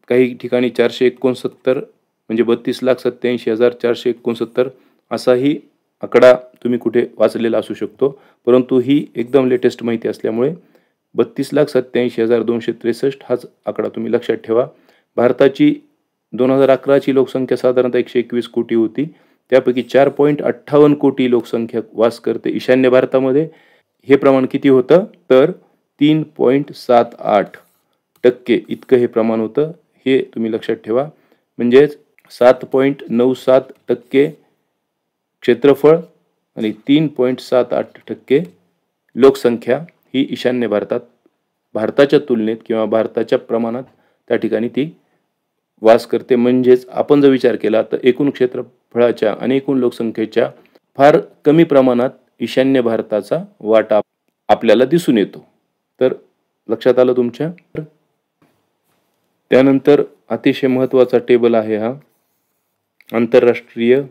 Speaker 1: काही ठिकाणी 469 म्हणजे 32,87,469 असाही आकडा तुम्ही कुठे वाचलेला असू शकतो, परंतु ही एकदम लेटेस्ट माहिती असल्यामुळे 32,87,263 हाच आकडा तुम्ही लक्षात ठेवा. भारताची 2011ची लोकसंख्या साधारणतः 121 कोटी होती. त्यापैकी 4.58 कोटी लोकसंख्या वास करते ईशान्य भारतामध्ये. हे प्रमाण किती होतं तर 3.78% इतकं हे प्रमाण होतं. हे तुम्ही लक्षात ठेवा. म्हणजेच 7.97% क्षेत्रफळ आणि 3.78% लोकसंख्या ही ईशान्य भारतात भारताच्या तुलनेत किंवा भारताच्या प्रमाणात त्या ठिकाणी ती वास करते. म्हणजेच आपण जर विचार केला तर एकूण क्षेत्रफळाच्या आणि एकूण लोकसंख्येच्या फार कमी प्रमाणात ईशान्य भारताचा वाटा आपल्याला दिसून येतो. तर लक्षात आलं तुमच्या? त्यानंतर अतिशय महत्त्वाचा टेबल आहे हा आंतरराष्ट्रीय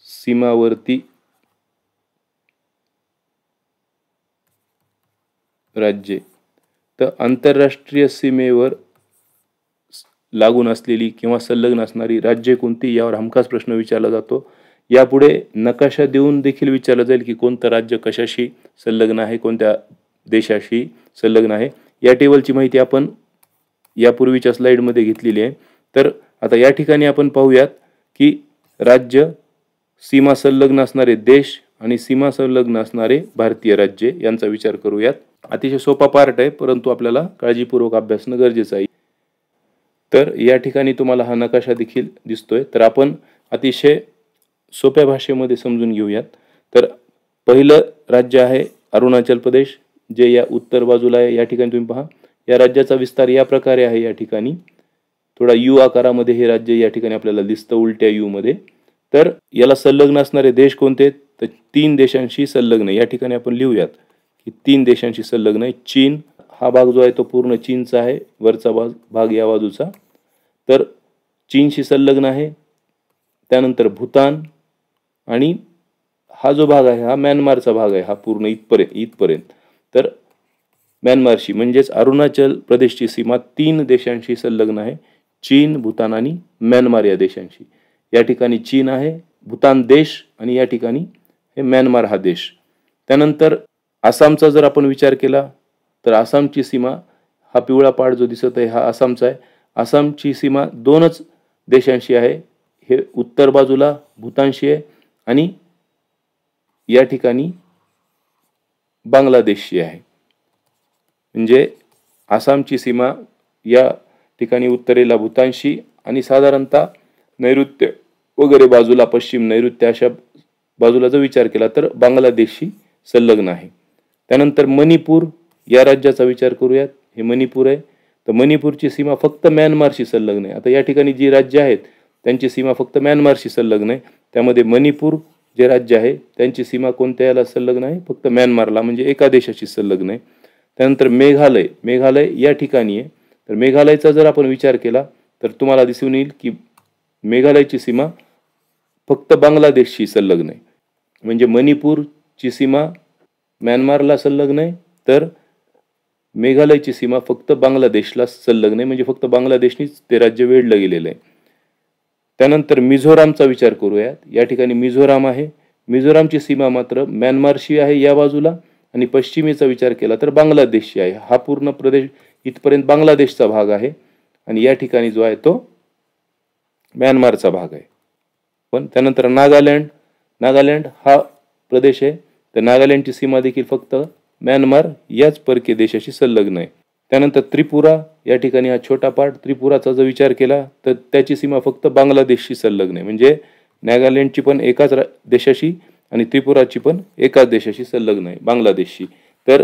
Speaker 1: सीमावर्ती राज्ये. तर आंतरराष्ट्रीय सीमेवर लागून असलेली किंवा संलग्न असणारी राज्ये कोणती यावर हमखास प्रश्न विचारला जातो. यापुढे नकाशा देऊन देखील विचारलं जाईल की कोणतं राज्य कशाशी संलग्न आहे, कोणत्या देशाशी संलग्न आहे. या टेबलची माहिती आपण यापूर्वीच्या स्लाइडमध्ये घेतलेली आहे. तर आता या ठिकाणी आपण पाहूयात की राज्य, सीमा संलग्न असणारे देश आणि सीमा संलग्न असणारे भारतीय राज्ये यांचा विचार करूयात. अतिशय सोपा पार्ट आहे, परंतु आपल्याला काळजीपूर्वक अभ्यासणं गरजेचं आहे. तर या ठिकाणी तुम्हाला हा नकाशा देखील दिसतोय. तर आपण अतिशय सोप्या भाषेमध्ये समजून घेऊयात. तर पहिलं राज्य आहे अरुणाचल प्रदेश, जे या उत्तर बाजूला आहे. या ठिकाणी तुम्ही पहा, या राज्याचा विस्तार या प्रकारे आहे. या ठिकाणी थोडा यू आकारामध्ये हे राज्य या ठिकाणी आपल्याला दिसतं, उलट्या यू मध्ये. तर याला संलग्न असणारे देश कोणते? तर 3 देशांशी संलग्न. या ठिकाणी आपण लिहूयात की 3 देशांशी संलग्न आहे. चीन, हा भाग जो आहे तो पूर्ण चीनचा आहे, वरचा भाग या बाजूचा. तर चीनशी संलग्न आहे. त्यानंतर भूतान आणि हा जो भाग आहे हा म्यानमारचा भाग आहे, हा पूर्ण इथपर्यंत. तर म्यानमारशी म्हणजेच अरुणाचल प्रदेशची सीमा 3 देशांशी संलग्न आहे, चीन, भूतान आणि म्यानमार या देशांशी. या ठिकाणी चीन आहे, भूतान देश आणि या ठिकाणी हे म्यानमार हा देश. त्यानंतर आसामचा जर आपण विचार केला तर आसामची सीमा, हा पिवळा पाड जो दिसत आहे हा आसामचा आहे. आसामची सीमा 2च देशांशी आहे, हे उत्तर बाजूला भूतानशी आहे आणि या ठिकाणी बांगलादेशशी आहे. म्हणजे आसामची सीमा या ठिकाणी उत्तरेला भूतानशी आणि साधारणतः नैऋत्य वगैरे बाजूला, पश्चिम नैऋत्य अशा बाजूला जर विचार केला तर बांगलादेशशी संलग्न आहे. त्यानंतर मणिपूर या राज्याचा विचार करूयात. हे मणिपूर आहे. तर मणिपूरची सीमा फक्त म्यानमारशी संलग्न आहे. आता या ठिकाणी जी राज्य आहेत त्यांची सीमा फक्त म्यानमारशी संलग्न आहे. त्यामध्ये मणिपूर जे राज्य आहे त्यांची सीमा कोणत्या याला संलग्न आहे? फक्त म्यानमारला, म्हणजे एका देशाशी संलग्न आहे. त्यानंतर मेघालय या ठिकाणी आहे. तर मेघालयचा जर आपण विचार केला तर तुम्हाला दिसून येईल की मेघालयची सीमा फक्त बांगलादेशशी संलग्न आहे. म्हणजे मणिपूरची सीमा म्यानमारला संलग्न आहे, तर मेघालयची सीमा फक्त बांगलादेशला संलग्न आहे. म्हणजे फक्त बांगलादेशनीच ते राज्य वेढलं गेलेलं आहे. त्यानंतर मिझोरामचा विचार करूयात. या ठिकाणी मिझोराम आहे. मिझोरामची सीमा मात्र म्यानमारशी आहे या बाजूला आणि पश्चिमेचा विचार केला तर बांगलादेशशी आहे. हा पूर्ण प्रदेश इथपर्यंत बांगलादेशचा भाग आहे आणि या ठिकाणी जो आहे तो म्यानमारचा भाग आहे. पण त्यानंतर नागालँड हा प्रदेश आहे. तर नागालँडची सीमा देखील फक्त म्यानमार याच परकीय देशाशी संलग्न आहे. त्यानंतर त्रिपुरा या ठिकाणी हा छोटा पार्ट. त्रिपुराचा जर विचार केला तर त्याची सीमा फक्त बांगलादेशशी संलग्न आहे. म्हणजे नागालँडची पण एकाच देशाशी आणि त्रिपुराची पण एकाच देशाशी संलग्न आहे, बांगलादेशशी. तर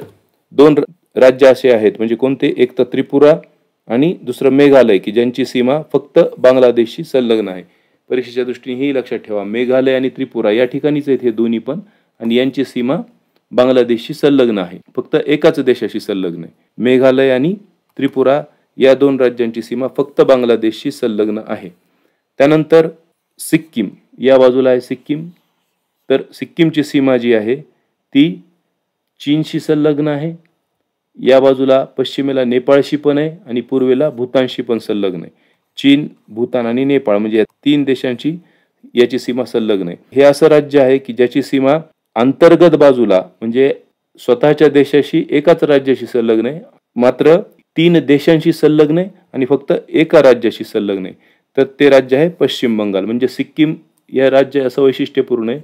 Speaker 1: 2 राज्य असे आहेत, म्हणजे कोणते? एक तर त्रिपुरा आणि दुसरं मेघालय, की ज्यांची सीमा फक्त बांगलादेशशी संलग्न आहे. परीक्षेच्या दृष्टीने हे लक्षात ठेवा, मेघालय आणि त्रिपुरा या ठिकाणीच आहेत हे दोन्ही पण, आणि यांची सीमा बांगलादेशशी संलग्न आहे, फक्त एकाच देशाशी संलग्न आहे. मेघालय आणि त्रिपुरा या 2 राज्यांची सीमा फक्त बांगलादेशशी संलग्न आहे. त्यानंतर सिक्कीम या बाजूला आहे सिक्कीम. तर सिक्कीमची सीमा जी आहे ती चीनशी संलग्न आहे. या बाजूला पश्चिमेला नेपाळशी पण आहे आणि पूर्वेला भूतानशी पण संलग्न आहे. चीन, भूतान आणि नेपाळ म्हणजे या 3 देशांची याची सीमा संलग्न आहे. हे असं राज्य आहे की ज्याची सीमा अंतर्गत बाजूला म्हणजे स्वतःच्या देशाशी एकाच राज्याशी संलग्न आहे, मात्र 3 देशांशी संलग्न आहे आणि फक्त एका राज्याशी संलग्न आहे. तर ते राज्य आहे पश्चिम बंगाल. म्हणजे सिक्कीम या राज्य असं वैशिष्ट्यपूर्ण आहे,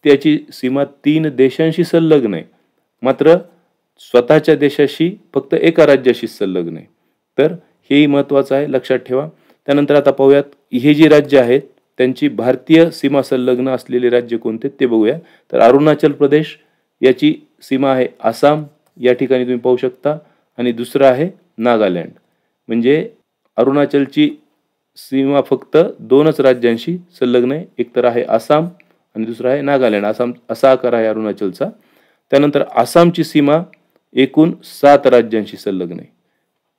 Speaker 1: त्याची सीमा 3 देशांशी संलग्न आहे, मात्र स्वतःच्या देशाशी फक्त एका राज्याशी संलग्न आहे. तर हेही महत्त्वाचं आहे, लक्षात ठेवा. त्यानंतर आता पाहूयात हे जी राज्य आहेत त्यांची भारतीय सीमा संलग्न असलेले राज्य कोणते ते बघूया. तर अरुणाचल प्रदेश याची सीमा आहे आसाम या ठिकाणी तुम्ही पाहू शकता, आणि दुसरं आहे नागालँड. म्हणजे अरुणाचलची सीमा फक्त 2च राज्यांशी संलग्न आहे. एक तर आहे आसाम आणि दुसरा आहे नागालँड. आसाम असा आकार आहे अरुणाचलचा. त्यानंतर आसामची सीमा एकूण 7 राज्यांशी संलग्न आहे.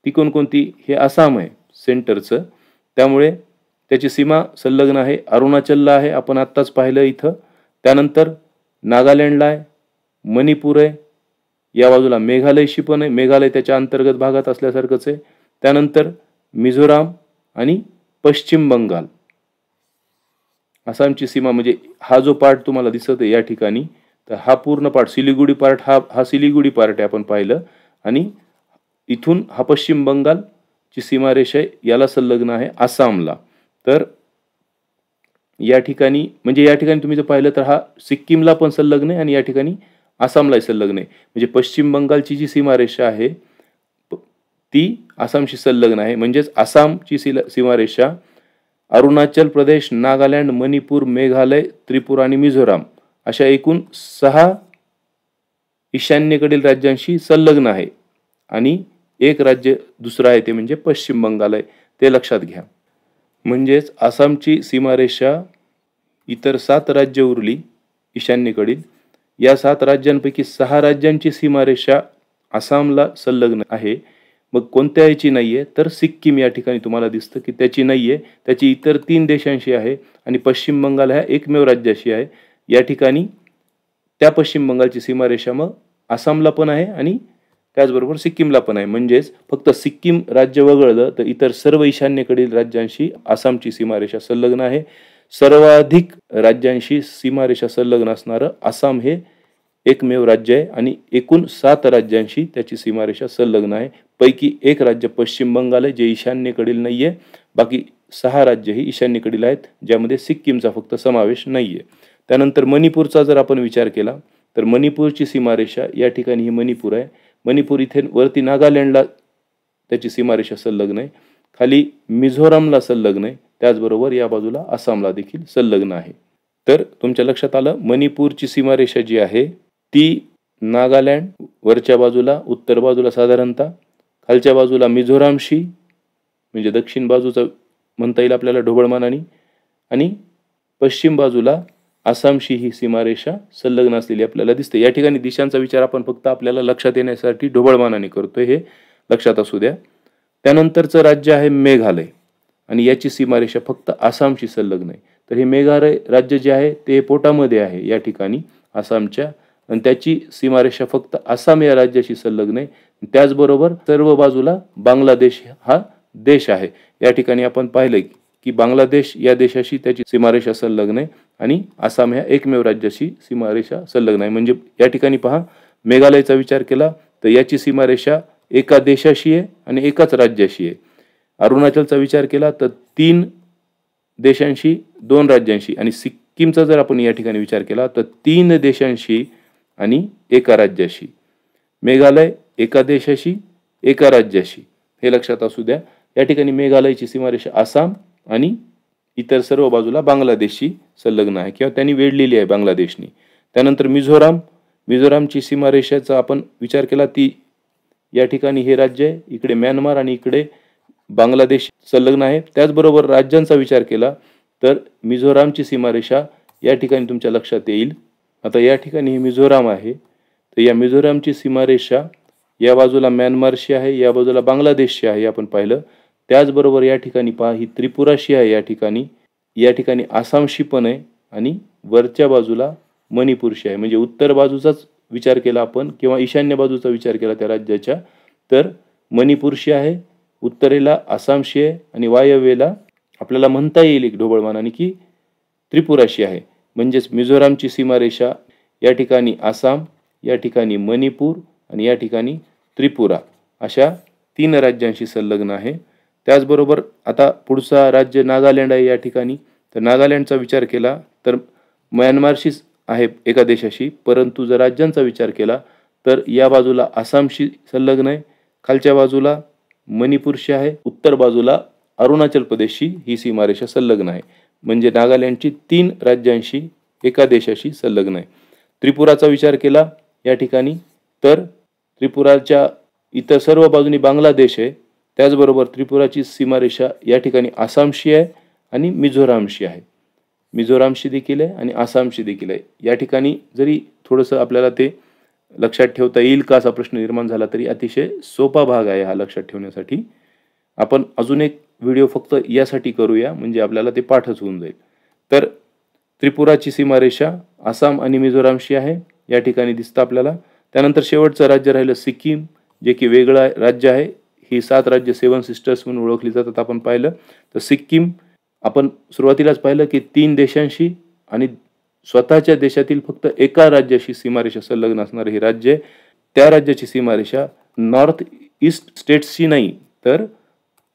Speaker 1: ती कोणकोणती? हे आसाम आहे सेंटरचं. त्यामुळे त्याची सीमा संलग्न आहे. अरुणाचलला आहे, आपण आत्ताच पाहिलं इथं. त्यानंतर नागालँडला आहे, मणिपूर आहे, या बाजूला मेघालयशी पण आहे. मेघालय त्याच्या अंतर्गत भागात असल्यासारखंच आहे. त्यानंतर मिझोराम आणि पश्चिम बंगाल. आसामची सीमा म्हणजे हा जो पार्ट तुम्हाला दिसत आहे या ठिकाणी, तर हा पूर्ण पार्ट सिलिगुडी पार्ट हा सिलिगुडी पार्ट आहे आपण पाहिलं. आणि इथून हा पश्चिम बंगालची सीमारेषा याला संलग्न आहे आसामला. तर या ठिकाणी म्हणजे या ठिकाणी तुम्ही जर पाहिलं तर हा सिक्कीमला पण संलग्न आहे आणि या ठिकाणी आसामलाही संलग्न आहे. म्हणजे पश्चिम बंगालची जी सीमारेषा आहे ती आसामशी संलग्न आहे. म्हणजेच आसामची सीमारेषा अरुणाचल प्रदेश, नागालँड, मणिपूर, मेघालय, त्रिपुरा आणि मिझोराम अशा एकूण 6 ईशान्येकडील राज्यांशी संलग्न आहे. आणि एक राज्य दुसरं आहे ते म्हणजे पश्चिम बंगाल आहे, ते लक्षात घ्या. म्हणजेच आसामची सीमारेषा इतर 7 राज्य उरली ईशान्येकडील. या 7 राज्यांपैकी 6 राज्यांची सीमारेषा आसामला संलग्न आहे. मग कोणत्या याची नाही आहे? तर सिक्कीम या ठिकाणी तुम्हाला दिसतं की त्याची नाही आहे. त्याची इतर 3 देशांशी आहे आणि पश्चिम बंगाल ह्या एकमेव राज्याशी आहे. या ठिकाणी त्या पश्चिम बंगालची सीमारेषा मग आसामला पण आहे आणि त्याचबरोबर सिक्कीमला पण आहे. म्हणजेच फक्त सिक्कीम राज्य वगळलं तर इतर सर्व ईशान्येकडील राज्यांशी आसामची सीमारेषा संलग्न आहे. सर्वाधिक राज्यांशी सीमारेषा संलग्न असणारं आसाम हे एकमेव राज्य आहे आणि एकूण 7 राज्यांशी त्याची सीमारेषा संलग्न आहे. पैकी एक राज्य पश्चिम बंगाल आहे, जे ईशान्येकडील नाही आहे. बाकी 6 राज्य ही ईशान्येकडील आहेत, ज्यामध्ये सिक्कीमचा फक्त समावेश नाही आहे. त्यानंतर मणिपूरचा जर आपण विचार केला तर मणिपूरची सीमारेषा या ठिकाणी ही मणिपूर आहे. मणिपूर इथे वरती नागालँडला त्याची सीमारेषा संलग्न आहे, खाली मिझोरामला संलग्न आहे, त्याचबरोबर या बाजूला आसामला देखील संलग्न आहे. तर तुमच्या लक्षात आलं, मणिपूरची सीमारेषा जी आहे ती नागालँड वरच्या बाजूला, उत्तर बाजूला साधारणतः, खालच्या बाजूला मिझोरामशी म्हणजे दक्षिण बाजूचा म्हणता येईल आपल्याला ढोबळमानाने, आणि पश्चिम बाजूला आसामशी ही सीमारेषा संलग्न असलेली आपल्याला दिसते. या ठिकाणी दिशांचा विचार आपण फक्त आपल्याला लक्षात येण्यासाठी ढोबळमानाने करतोय, हे लक्षात असू द्या. त्यानंतरचं राज्य आहे मेघालय आणि याची सीमारेषा फक्त आसामशी संलग्न आहे. तर हे मेघालय राज्य जे आहे ते पोटामध्ये आहे या ठिकाणी आसामच्या, आणि त्याची सीमारेषा फक्त आसाम या राज्याशी संलग्न आहे. त्याचबरोबर सर्व बाजूला बांगलादेश हा देश आहे. या ठिकाणी आपण पाहिलं की बांगलादेश या देशाशी त्याची सीमारेषा संलग्न आहे आणि आसाम ह्या एकमेव राज्याशी सीमारेषा संलग्न आहे. म्हणजे या ठिकाणी पहा, मेघालयचा विचार केला तर याची सीमारेषा एका देशाशी आहे आणि एकाच राज्याशी आहे. अरुणाचलचा विचार केला तर 3 देशांशी 2 राज्यांशी, आणि सिक्कीमचा जर आपण या ठिकाणी विचार केला तर 3 देशांशी आणि एका राज्याशी. मेघालय एका देशाशी एका राज्याशी, हे लक्षात असू द्या. या ठिकाणी मेघालयची सीमारेषा आसाम आणि इतर सर्व बाजूला बांगलादेशशी संलग्न आहे किंवा त्यांनी वेढलेली आहे बांगलादेशनी. त्यानंतर मिझोरामची सीमारेषेचा आपण विचार केला ती या ठिकाणी हे राज्य आहे, इकडे म्यानमार आणि इकडे बांगलादेश संलग्न आहे. त्याचबरोबर राज्यांचा विचार केला तर मिझोरामची सीमारेषा या ठिकाणी तुमच्या लक्षात येईल. आता या ठिकाणी हे मिझोराम आहे, तर या मिझोरामची सीमारेषा या बाजूला म्यानमारशी आहे, या बाजूला बांगलादेशशी आहे, आपण पाहिलं. त्याचबरोबर या ठिकाणी पहा ही त्रिपुराशी आहे, या ठिकाणी आसामशी पण आहे आणि वरच्या बाजूला मणिपूरशी आहे. म्हणजे उत्तर बाजूचाच विचार केला आपण किंवा ईशान्य बाजूचा विचार केला त्या राज्याच्या तर मणिपूरशी आहे, उत्तरेला आसामशी आहे आणि वायव्येला आपल्याला म्हणता येईल एक ढोबळमानाने की त्रिपुराशी आहे. म्हणजेच मिझोरामची सीमारेषा या ठिकाणी आसाम, या ठिकाणी मणिपूर आणि या ठिकाणी त्रिपुरा अशा 3 राज्यांशी संलग्न आहे. त्याचबरोबर आता पुढचा राज्य नागालँड आहे. या ठिकाणी तर नागालँडचा विचार केला तर म्यानमारशीच आहे एका देशाशी, परंतु जर राज्यांचा विचार केला तर या बाजूला आसामशी संलग्न आहे, खालच्या बाजूला मणिपूरशी आहे, उत्तर बाजूला अरुणाचल प्रदेशशी ही सीमारेषा संलग्न आहे. म्हणजे नागालँडची 3 राज्यांशी एका देशाशी संलग्न आहे. त्रिपुराचा विचार केला या ठिकाणी तर त्रिपुराच्या इतर सर्व बाजूनी बांगलादेश आहे त्याचबरोबर त्रिपुराची सीमारेषा या ठिकाणी आसामशी आहे आणि मिझोरामशी आहे. मिझोरामशी देखील आहे आणि आसामशी देखील आहे. या ठिकाणी जरी थोडंसं आपल्याला ते लक्षात ठेवता येईल का असा प्रश्न निर्माण झाला तरी अतिशय सोपा भाग आहे हा लक्षात ठेवण्यासाठी. आपण अजून एक व्हिडिओ फक्त यासाठी करूया म्हणजे आपल्याला ते पाठच होऊन जाईल. तर त्रिपुराची सीमारेषा आसाम आणि मिझोरामशी आहे या ठिकाणी दिसतं आपल्याला. त्यानंतर शेवटचं राज्य राहिलं सिक्कीम, जे की वेगळं राज्य आहे. ही 7 राज्य 7 सिस्टर्स म्हणून ओळखली जातात. आपण पाहिलं तर सिक्कीम आपण सुरुवातीलाच पाहिलं की 3 देशांशी आणि स्वतःच्या देशातील फक्त एका राज्याशी सीमारेषा संलग्न असणारे हे राज्य आहे. त्या राज्याची सीमारेषा नॉर्थ ईस्ट स्टेट्सशी नाही तर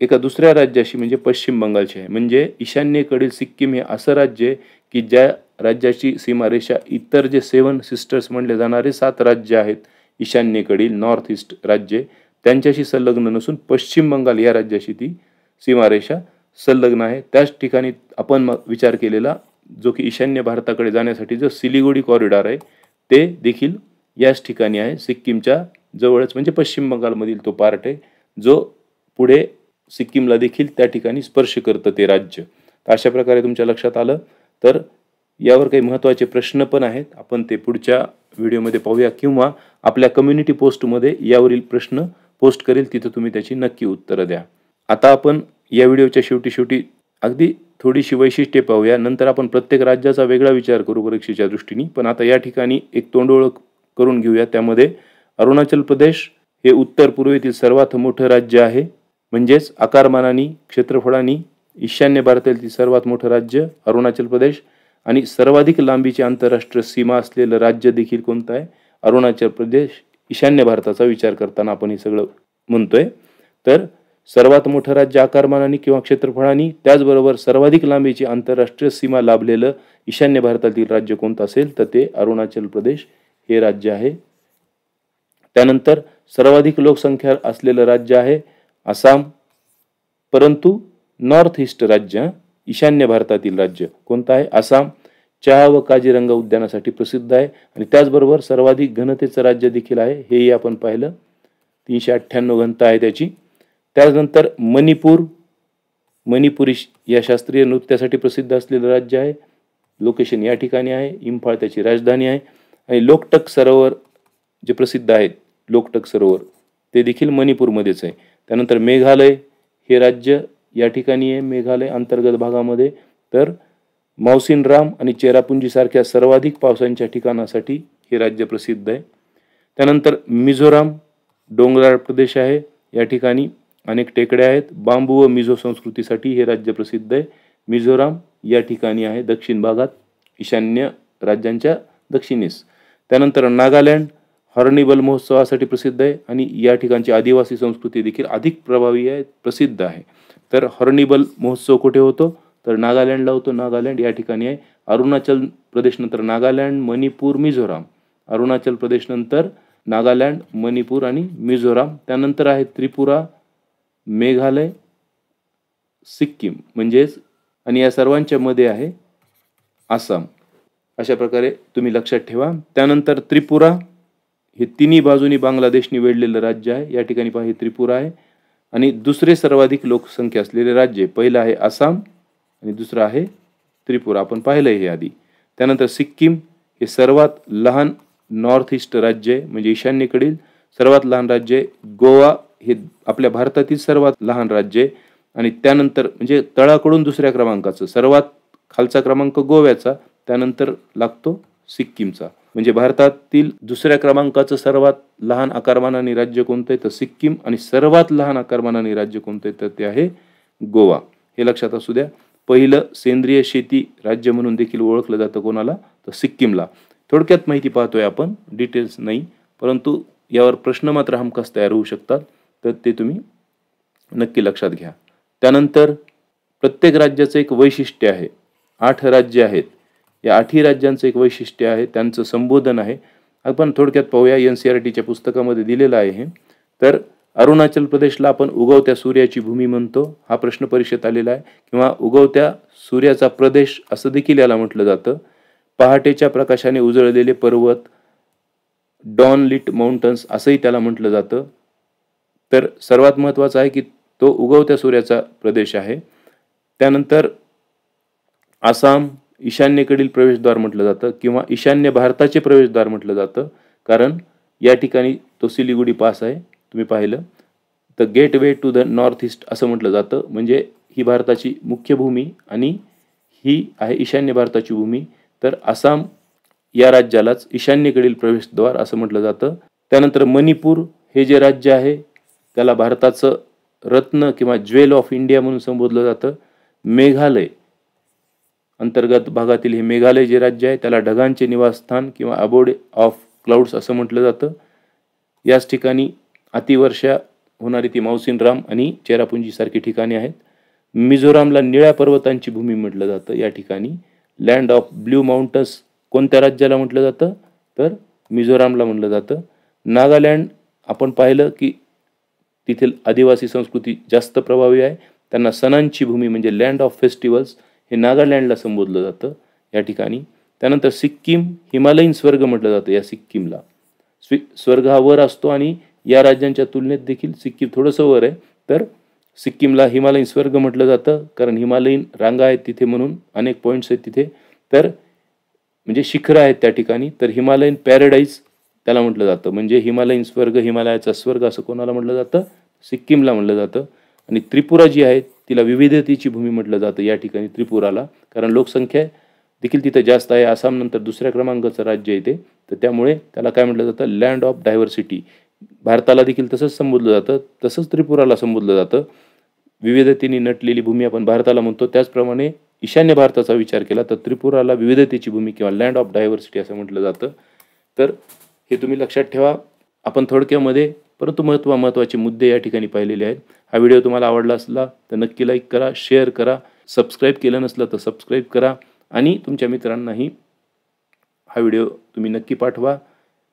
Speaker 1: एका दुसऱ्या राज्याशी म्हणजे पश्चिम बंगालशी आहे. म्हणजे ईशान्येकडील सिक्कीम हे असं राज्य आहे की ज्या राज्याची सीमारेषा इतर जे 7 सिस्टर्स म्हणले जाणारे 7 राज्य आहेत ईशान्येकडील नॉर्थ ईस्ट राज्ये त्यांच्याशी संलग्न नसून पश्चिम बंगाल या राज्याशी ती सीमारेषा संलग्न आहे. त्याच ठिकाणी आपण विचार केलेला जो की ईशान्य भारताकडे जाण्यासाठी जो सिलिगुडी कॉरिडॉर आहे ते देखील याच ठिकाणी आहे. सिक्कीमच्या जवळच म्हणजे पश्चिम बंगालमधील तो पार्ट आहे जो पुढे सिक्कीमला देखील त्या ठिकाणी स्पर्श करतं ते राज्य. तर अशा प्रकारे तुमच्या लक्षात आलं. तर यावर काही महत्त्वाचे प्रश्न पण आहेत, आपण ते पुढच्या व्हिडिओमध्ये पाहूया किंवा आपल्या कम्युनिटी पोस्टमध्ये यावरील प्रश्न पोस्ट करेल, तिथं तुम्ही त्याची नक्की उत्तरं द्या. आता आपण या व्हिडिओच्या शेवटी अगदी थोडीशी वैशिष्ट्ये पाहूया. नंतर आपण प्रत्येक राज्याचा वेगळा विचार करू परीक्षेच्या दृष्टीने. पण आता या ठिकाणी एक तोंडओळख करून घेऊया. त्यामध्ये अरुणाचल प्रदेश हे उत्तर पूर्वेतील सर्वात मोठं राज्य आहे. म्हणजेच आकारमानाने क्षेत्रफळाने ईशान्य भारतातील सर्वात मोठं राज्य अरुणाचल प्रदेश आणि सर्वाधिक लांबीची आंतरराष्ट्रीय सीमा असलेलं राज्य देखील कोणतं आहे? अरुणाचल प्रदेश. ईशान्य भारताचा विचार करताना आपण हे सगळं म्हणतोय. तर सर्वात मोठं राज्य आकारमानाने किंवा क्षेत्रफळाने त्याचबरोबर सर्वाधिक लांबीची आंतरराष्ट्रीय सीमा लाभलेलं ईशान्य भारतातील राज्य कोणतं असेल तर ते अरुणाचल प्रदेश हे राज्य आहे. त्यानंतर सर्वाधिक लोकसंख्या असलेलं राज्य आहे आसाम. परंतु नॉर्थ ईस्ट राज्य ईशान्य भारतातील राज्य कोणतं आहे? आसाम. चहा व काझीरंगा उद्यानासाठी प्रसिद्ध आहे आणि त्याचबरोबर सर्वाधिक घनतेचं राज्य देखील आहे. हेही आपण पाहिलं. 398 घनता आहे त्याची. त्यानंतर मणिपुरी या शास्त्रीय नृत्यासाठी प्रसिद्ध असलेलं राज्य आहे. लोकेशन या ठिकाणी आहे. इम्फाळ त्याची राजधानी आहे. आणि लोकटक सरोवर जे प्रसिद्ध आहेत, लोकटक सरोवर ते देखील मणिपूरमध्येच आहे. त्यानंतर मेघालय हे राज्य या ठिकाणी आहे, मेघालय अंतर्गत भागामध्ये. तर मौसिनराम आणि चेरापुंजी सारख्या सर्वाधिक पावसांच्या ठिकाणासाठी हे राज्य प्रसिद्ध आहे. त्यानंतर मिझोराम डोंगराळ प्रदेश आहे. या ठिकाणी अनेक टेकड्या आहेत. बांबू व मिझो संस्कृतीसाठी हे राज्य प्रसिद्ध आहे. मिझोराम या ठिकाणी आहे दक्षिण भागात, ईशान्य राज्यांच्या दक्षिणेस. त्यानंतर नागालँड हॉर्निबल महोत्सवासाठी प्रसिद्ध आहे आणि या ठिकाणची आदिवासी संस्कृती देखील अधिक प्रभावी आहे, प्रसिद्ध आहे. तर हॉर्निबल महोत्सव कुठे होतो? तर नागालँडला होतो. नागालँड या ठिकाणी आहे. अरुणाचल प्रदेश नंतर नागालँड, मणिपूर, मिझोराम. अरुणाचल प्रदेश नंतर नागालँड, मणिपूर आणि मिझोराम. त्यानंतर आहे त्रिपुरा, मेघालय, सिक्कीम म्हणजेच आणि या सर्वांच्या मध्ये आहे आसाम. अशा प्रकारे तुम्ही लक्षात ठेवा. त्यानंतर त्रिपुरा हे तिन्ही बाजूनी बांगलादेशने वेढलेलं राज्य आहे. या ठिकाणी पहा हे त्रिपुरा आहे. आणि दुसरे सर्वाधिक लोकसंख्या असलेले राज्य पहिलं आहे आसाम आणि दुसरं आहे त्रिपुरा. आपण पाहिलंय हे आधी. त्यानंतर सिक्कीम हे सर्वात लहान नॉर्थ ईस्ट राज्य आहे, म्हणजे ईशान्येकडील सर्वात लहान राज्य आहे. गोवा हे आपल्या भारतातील सर्वात लहान राज्य आहे. आणि त्यानंतर म्हणजे तळाकडून दुसऱ्या क्रमांकाचं सर्वात खालचा क्रमांक गोव्याचा, त्यानंतर लागतो सिक्कीमचा. म्हणजे भारतातील दुसऱ्या क्रमांकाचं सर्वात लहान आकारमानाने राज्य कोणतं आहे तर सिक्कीम आणि सर्वात लहान आकारमानाने राज्य कोणतं आहे तर ते आहे गोवा. हे लक्षात असू द्या. पहिलं सेंद्रिय शेती राज्य म्हणून देखील ओळखलं जातं कोणाला तर सिक्कीमला. थोडक्यात माहिती पाहतोय आपण, डिटेल्स नाही, परंतु यावर प्रश्न मात्र हमखास तयार होऊ शकतात, तर ते तुम्ही नक्की लक्षात घ्या. त्यानंतर प्रत्येक राज्याचं एक वैशिष्ट्य आहे. 8 राज्य आहेत. या 8ही राज्यांचं एक वैशिष्ट्य आहे, त्यांचं संबोधन आहे. आपण थोडक्यात पाहूया. NCERTच्या पुस्तकामध्ये दिलेलं आहे हे. तर अरुणाचल प्रदेशला आपण उगवत्या सूर्याची भूमी म्हणतो, हा प्रश्न परीक्षेत आलेला आहे. किंवा उगवत्या सूर्याचा प्रदेश असं देखील याला म्हटलं जातं. पहाटेच्या प्रकाशाने उजळलेले पर्वत, डॉन लिट माउंटन्स असंही त्याला म्हटलं जातं. तर सर्वात महत्त्वाचं आहे की तो उगवत्या सूर्याचा प्रदेश आहे. त्यानंतर आसाम ईशान्येकडील प्रवेशद्वार म्हटलं जातं किंवा ईशान्य भारताचे प्रवेशद्वार म्हटलं जातं, कारण या ठिकाणी तो सिलिगुडी पास आहे. तुम्ही पाहिलं the gateway to the north east असं म्हटलं जातं. म्हणजे ही भारताची मुख्य भूमी आणि ही आहे ईशान्य भारताची भूमी. तर आसाम या राज्यालाच ईशान्येकडील प्रवेशद्वार असं म्हटलं जातं. त्यानंतर मणिपूर हे जे राज्य आहे त्याला भारताचं रत्न किंवा ज्वेल ऑफ इंडिया म्हणून संबोधलं जातं. मेघालय अंतर्गत भागातील हे मेघालय जे राज्य आहे त्याला ढगांचे निवासस्थान किंवा अबोड ऑफ क्लाउड्स असं म्हटलं जातं. याच ठिकाणी अतिवर्षा होणारी ती मौसिनराम आणि चेरापुंजी ठिकाणे आहेत. मिझोरामला निळ्या पर्वतांची भूमी म्हटलं जातं. या ठिकाणी लँड ऑफ ब्ल्यू माउंटन्स कोणत्या राज्याला म्हटलं जातं, तर मिझोरामला म्हटलं जातं. नागालँड आपण पाहिलं की तेथील आदिवासी संस्कृती जास्त प्रभावी आहे. त्यांना सणांची भूमी म्हणजे लँड ऑफ फेस्टिवल्स हे नागालँडला संबोधलं जातं या ठिकाणी. त्यानंतर सिक्कीम हिमालयीन स्वर्ग म्हटलं जातं. या सिक्कीमला स्वर्ग हा वर असतो आणि या राज्यांच्या तुलनेत देखील सिक्कीम थोडंसं वर आहे. तर सिक्कीमला हिमालयीन स्वर्ग म्हटलं जातं कारण हिमालयीन रांगा आहेत तिथे, म्हणून अनेक पॉईंट्स आहेत तिथे. तर म्हणजे शिखरं आहेत त्या ठिकाणी. तर हिमालयन पॅराडाईज त्याला म्हटलं जातं. म्हणजे हिमालयीन स्वर्ग, हिमालयाचा स्वर्ग असं कोणाला म्हटलं जातं, सिक्कीमला म्हटलं जातं. आणि त्रिपुरा जी आहे तिला विविधतेची भूमी म्हटलं जातं या ठिकाणी त्रिपुराला, कारण लोकसंख्या देखील तिथं जास्त आहे. आसाम नंतर दुसऱ्या क्रमांकाचं राज्य आहे ते. तर त्यामुळे त्याला काय म्हटलं जातं, लँड ऑफ डायव्हर्सिटी. भारताला देखील तसंच संबोधलं जातं, तसंच त्रिपुराला संबोधलं जातं. विविधतेने नटलेली भूमी आपण भारताला म्हणतो. त्याचप्रमाणे ईशान्य भारताचा विचार केला तर त्रिपुराला विविधतेची भूमी किंवा लँड ऑफ डायव्हर्सिटी असं म्हटलं जातं. तर हे तुम्ही लक्षात ठेवा. आपण थोडक्यामध्ये परंतु महत्त्वाचे मुद्दे या ठिकाणी पाहिलेले आहेत. हा व्हिडिओ तुम्हाला आवडला असला तर नक्की लाईक करा, शेअर करा, सबस्क्राईब केलं नसलं तर सबस्क्राईब करा आणि तुमच्या मित्रांनाही हा व्हिडिओ तुम्ही नक्की पाठवा.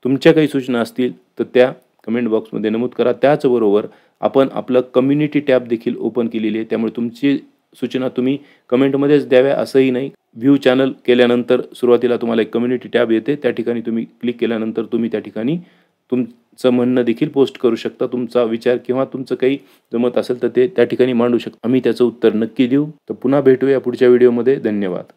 Speaker 1: तुमच्या काही सूचना असतील तर त्या कमेंट बॉक्समध्ये नमूद करा. त्याचबरोबर आपण आपलं कम्युनिटी टॅब देखील ओपन केलेली आहे, त्यामुळे तुमची सूचना तुम्ही कमेंटमध्येच द्याव्या असंही नाही. व्ह्यू चॅनल केल्यानंतर सुरुवातीला तुम्हाला एक कम्युनिटी टॅब येते, त्या ठिकाणी तुम्ही क्लिक केल्यानंतर तुम्ही त्या ठिकाणी तुमचं म्हणणं देखील पोस्ट करू शकता. तुमचा विचार किंवा तुमचं काही जमत असेल तर ते त्या ठिकाणी मांडू शकता. आम्ही त्याचं उत्तर नक्की देऊ. तर पुन्हा भेटूया पुढच्या व्हिडिओमध्ये. धन्यवाद.